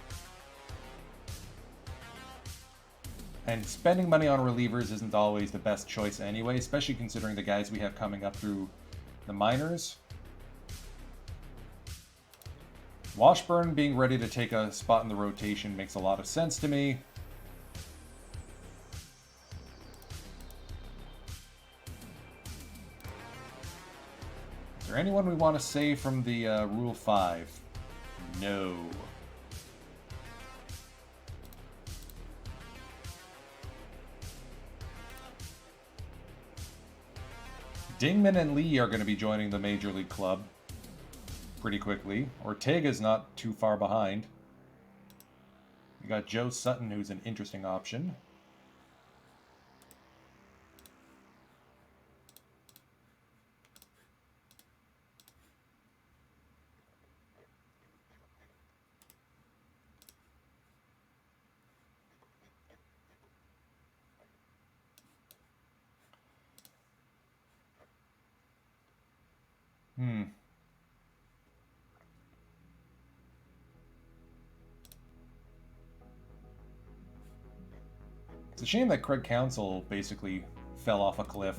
And spending money on relievers isn't always the best choice anyway, especially considering the guys we have coming up through the minors. Washburn being ready to take a spot in the rotation makes a lot of sense to me. Is there anyone we want to save from the Rule 5? No. Dingman and Lee are going to be joining the Major League Club pretty quickly. Ortega's not too far behind. We got Joe Sutton, who's an interesting option. It's a shame that Craig Counsell basically fell off a cliff.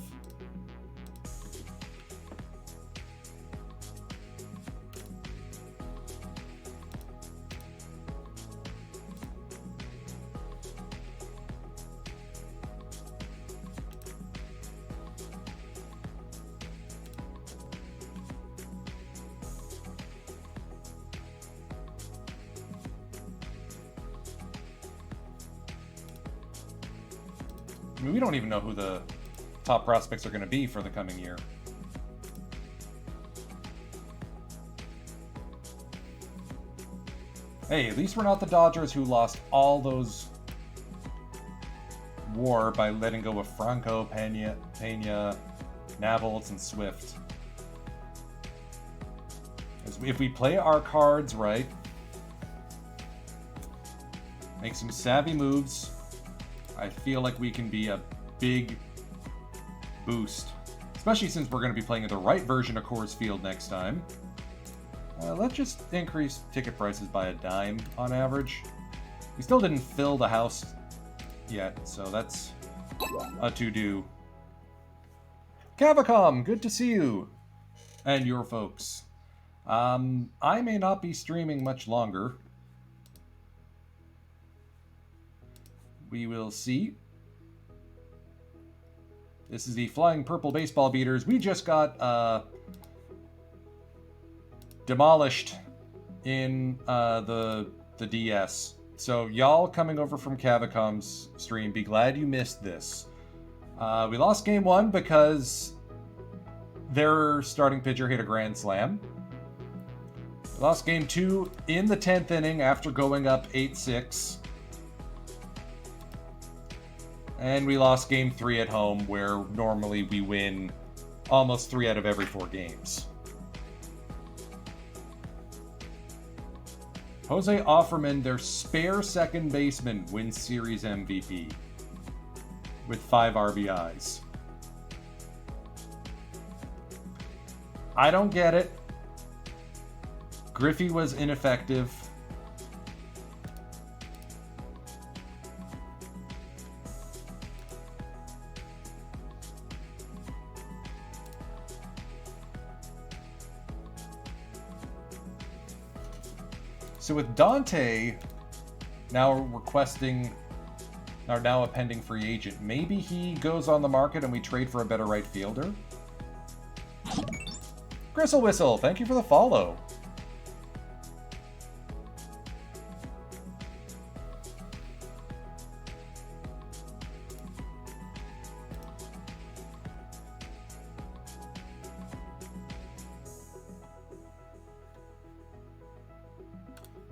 I mean, we don't even know who the top prospects are going to be for the coming year. Hey, at least we're not the Dodgers who lost all those WAR by letting go of Franco, Pena, Navels, and Swift. If we play our cards right, make some savvy moves, I feel like we can be a big boost. Especially since we're going to be playing in the right version of Coors Field next time. Let's just increase ticket prices by a dime on average. We still didn't fill the house yet, so that's a to-do. Cavacom, good to see you. And your folks. I may not be streaming much longer. We will see. This is the Flying Purple Baseball Beaters. We just got demolished in the DS. So y'all coming over from Cavacom's stream, be glad you missed this. We lost game 1 because their starting pitcher hit a grand slam. We lost game 2 in the 10th inning after going up 8-6. And we lost game 3 at home, where normally we win almost 3 out of every 4 games. Jose Offerman, their spare second baseman, wins Series MVP with 5 RBIs. I don't get it. Griffey was ineffective. So with Dante now now a pending free agent, maybe he goes on the market and we trade for a better right fielder? Gristle Whistle, thank you for the follow.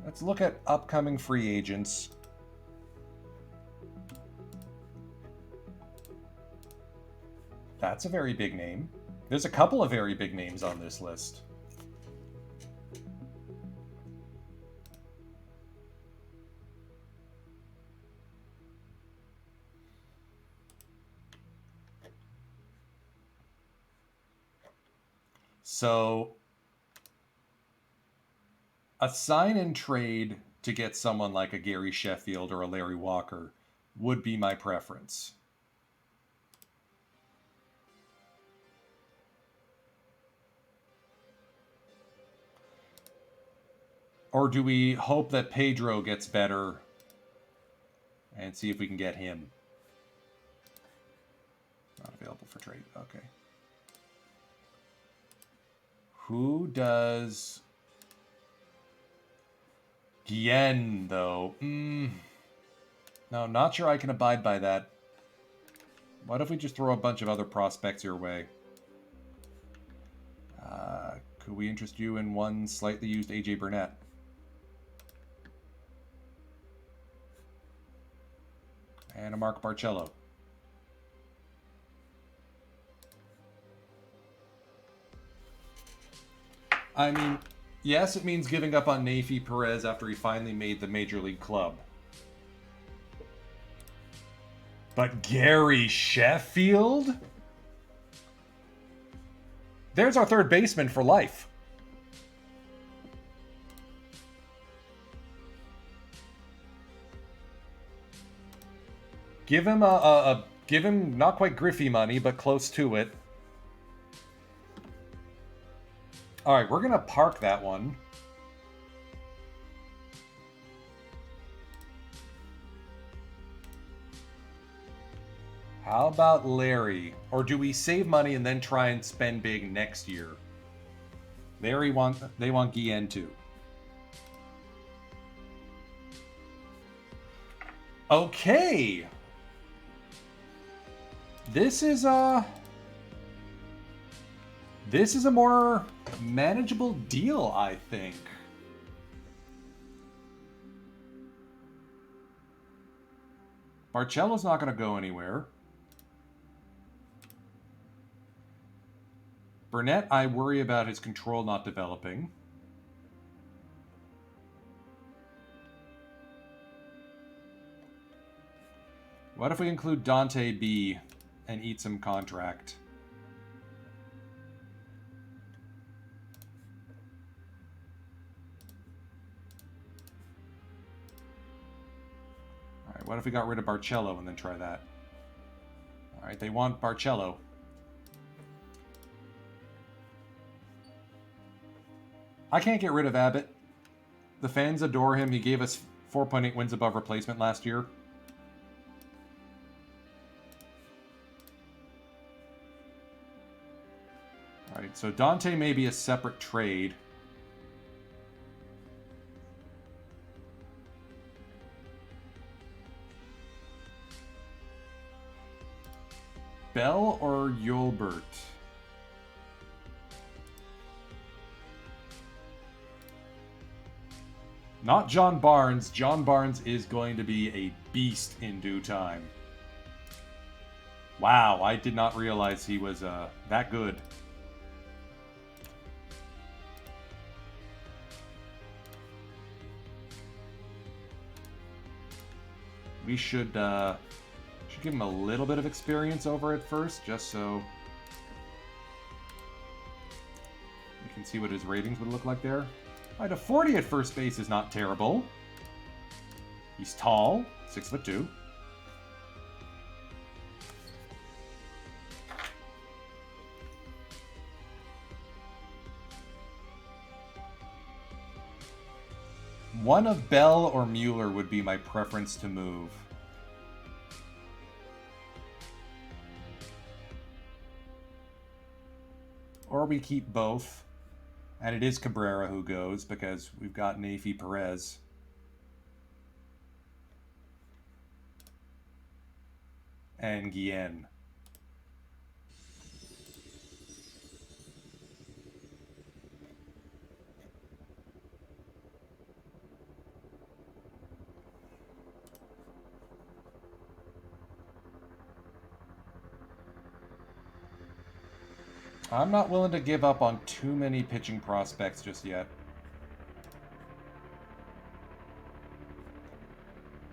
Let's look at upcoming free agents. That's a very big name. There's a couple of very big names on this list. So a sign and trade to get someone like a Gary Sheffield or a Larry Walker would be my preference. Or do we hope that Pedro gets better and see if we can get him? Not available for trade. Okay. Who does Guillen, though? No, not sure I can abide by that. What if we just throw a bunch of other prospects your way? Could we interest you in one slightly used AJ Burnett? And a Mark Barcello. I mean, yes, it means giving up on Nafi Perez after he finally made the Major League club. But Gary Sheffield? There's our third baseman for life. Give him give him not quite Griffey money, but close to it. All right, we're gonna park that one. How about Larry? Or do we save money and then try and spend big next year? They want Guillen too. Okay. This is a more manageable deal, I think. Barcello's not going to go anywhere. Burnett, I worry about his control not developing. What if we include Dante B and eat some contract? All right, what if we got rid of Barcello and then try that? All right, they want Barcello. I can't get rid of Abbott. The fans adore him. He gave us 4.8 wins above replacement last year. All right, so Dante may be a separate trade. Bell or Yolbert? Not John Barnes. John Barnes is going to be a beast in due time. Wow, I did not realize he was that good. We should give him a little bit of experience over at first, just so you can see what his ratings would look like there. All right, a 40 at first base is not terrible. He's tall, 6'2". One of Bell or Mueller would be my preference to move. Or we keep both. And it is Cabrera who goes because we've got Nafi Perez. And Guillen. I'm not willing to give up on too many pitching prospects just yet.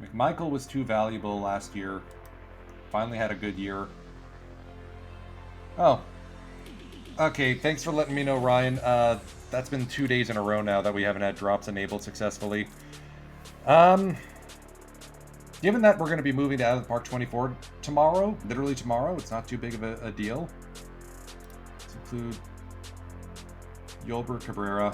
McMichael was too valuable last year. Finally had a good year. Oh. Okay, thanks for letting me know, Ryan. That's been 2 days in a row now that we haven't had drops enabled successfully. Given that we're going to be moving to Out of the Park 24 tomorrow, literally tomorrow, it's not too big of a deal. Include Yolbert, Cabrera.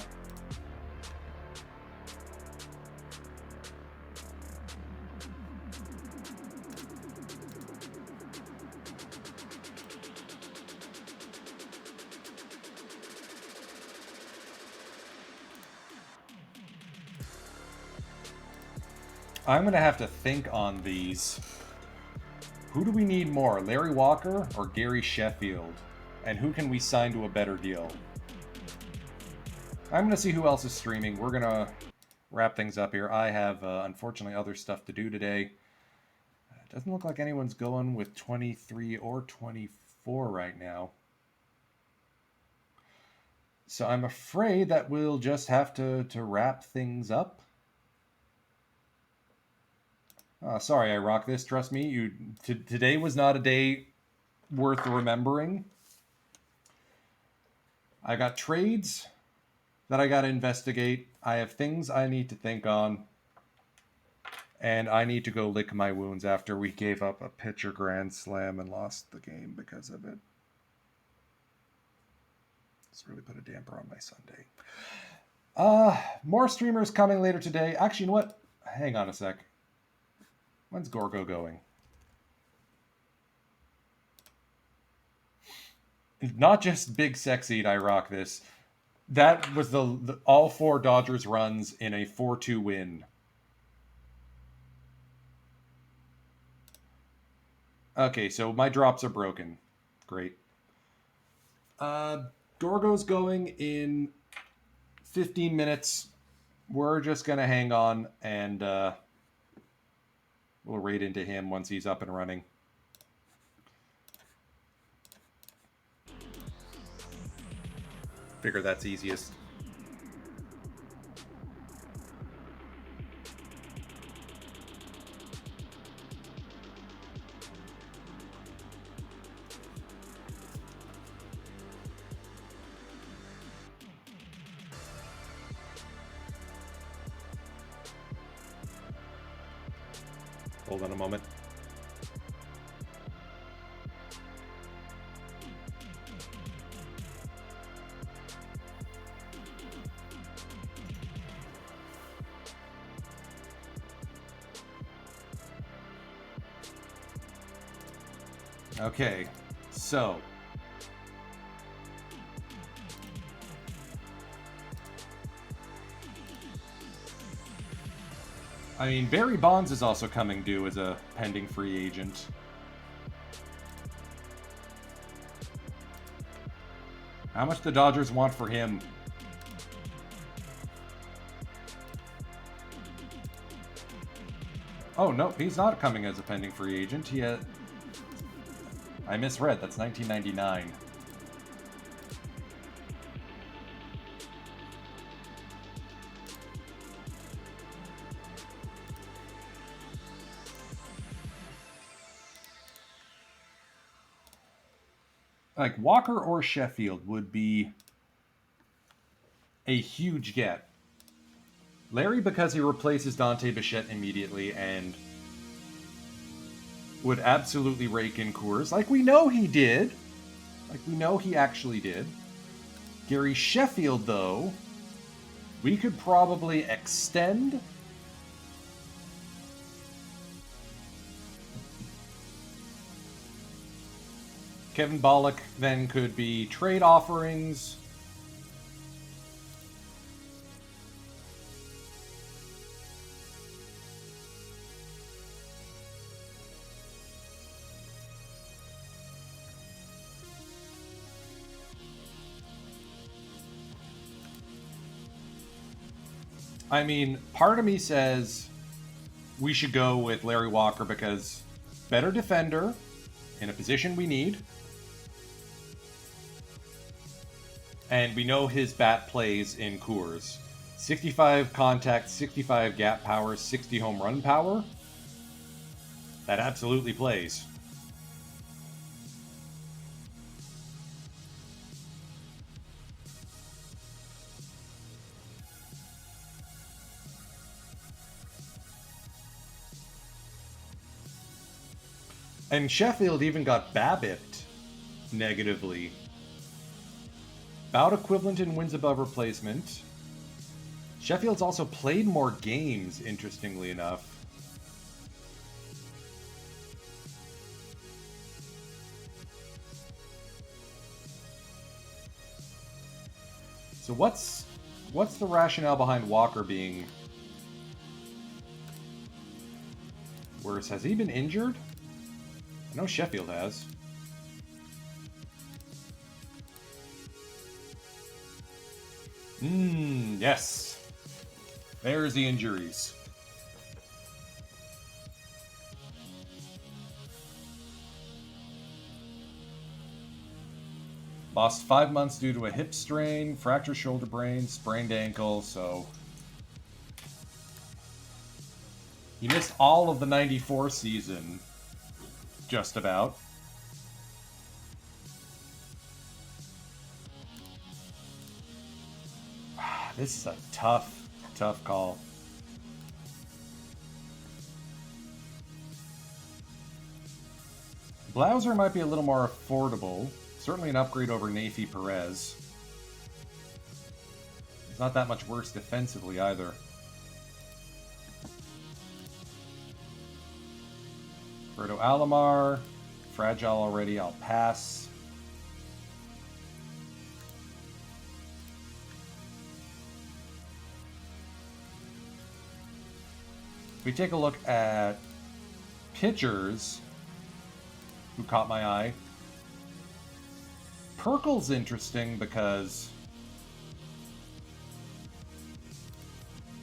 I'm going to have to think on these. Who do we need more, Larry Walker or Gary Sheffield? And who can we sign to a better deal? I'm going to see who else is streaming. We're going to wrap things up here. I have, unfortunately, other stuff to do today. It doesn't look like anyone's going with 23 or 24 right now. So I'm afraid that we'll just have to wrap things up. Sorry, I rock this. Trust me, today was not a day worth remembering. I got trades that I got to investigate. I have things I need to think on. And I need to go lick my wounds after we gave up a pitcher grand slam and lost the game because of it. It's really put a damper on my Sunday. More streamers coming later today. Actually, you know what? Hang on a sec. When's Gorgo going? Not just Big Sexy, I rock this. That was the all 4 Dodgers runs in a 4-2 win. Okay, so my drops are broken. Great. Gorgo's going in 15 minutes. We're just going to hang on and we'll raid into him once he's up and running. Figure that's easiest. Hold on a moment. Okay, so I mean, Barry Bonds is also coming due as a pending free agent. How much the Dodgers want for him? Oh, no, he's not coming as a pending free agent. I misread. That's 1999. Like, Walker or Sheffield would be a huge get. Larry, because he replaces Dante Bichette immediately and would absolutely rake in Coors, like we know he did. Like we know he actually did. Gary Sheffield, though, we could probably extend. Kevin Bollock then could be trade offerings. I mean, part of me says we should go with Larry Walker because better defender in a position we need. And we know his bat plays in Coors. 65 contact, 65 gap power, 60 home run power. That absolutely plays. And Sheffield even got BABIP'd negatively. About equivalent in wins above replacement. Sheffield's also played more games, interestingly enough. So what's the rationale behind Walker being worse? Has he been injured? I know Sheffield has. Yes. There's the injuries. Lost 5 months due to a hip strain, fractured shoulder brain, sprained ankle, so... He missed all of the 94 season, just about. This is a tough, tough call. Blauser might be a little more affordable. Certainly an upgrade over Nafi Perez. It's not that much worse defensively either. Roberto Alomar. Fragile already, I'll pass. If we take a look at pitchers who caught my eye, Perkel's interesting because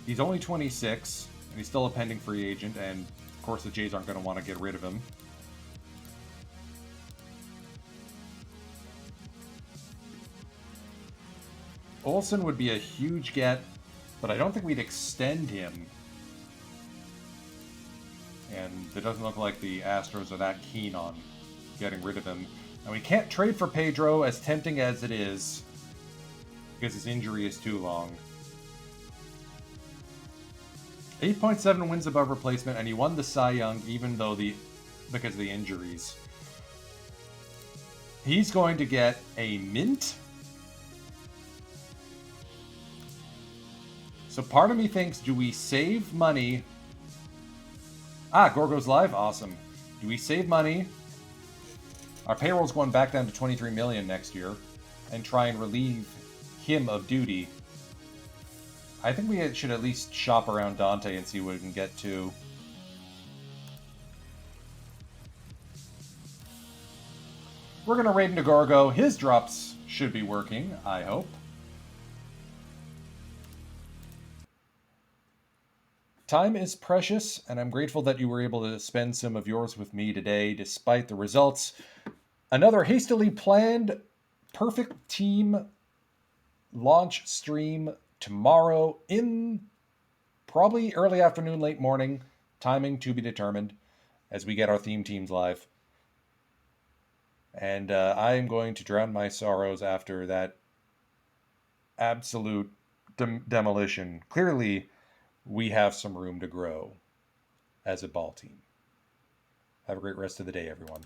he's only 26 and he's still a pending free agent, and of course the Jays aren't going to want to get rid of him. Olsen would be a huge get, but I don't think we'd extend him. And it doesn't look like the Astros are that keen on getting rid of him. And we can't trade for Pedro, as tempting as it is, because his injury is too long. 8.7 wins above replacement, and he won the Cy Young even though because of the injuries. He's going to get a mint. So part of me thinks, do we save money? Gorgo's live? Awesome. Do we save money? Our payroll's going back down to 23 million next year, and try and relieve him of duty. I think we should at least shop around Dante and see what we can get to. We're going to raid into Gorgo. His drops should be working, I hope. Time is precious, and I'm grateful that you were able to spend some of yours with me today, despite the results. Another hastily planned perfect team launch stream tomorrow in probably early afternoon, late morning. Timing to be determined as we get our theme teams live. And I am going to drown my sorrows after that absolute demolition. Clearly, we have some room to grow as a ball team. Have a great rest of the day, everyone.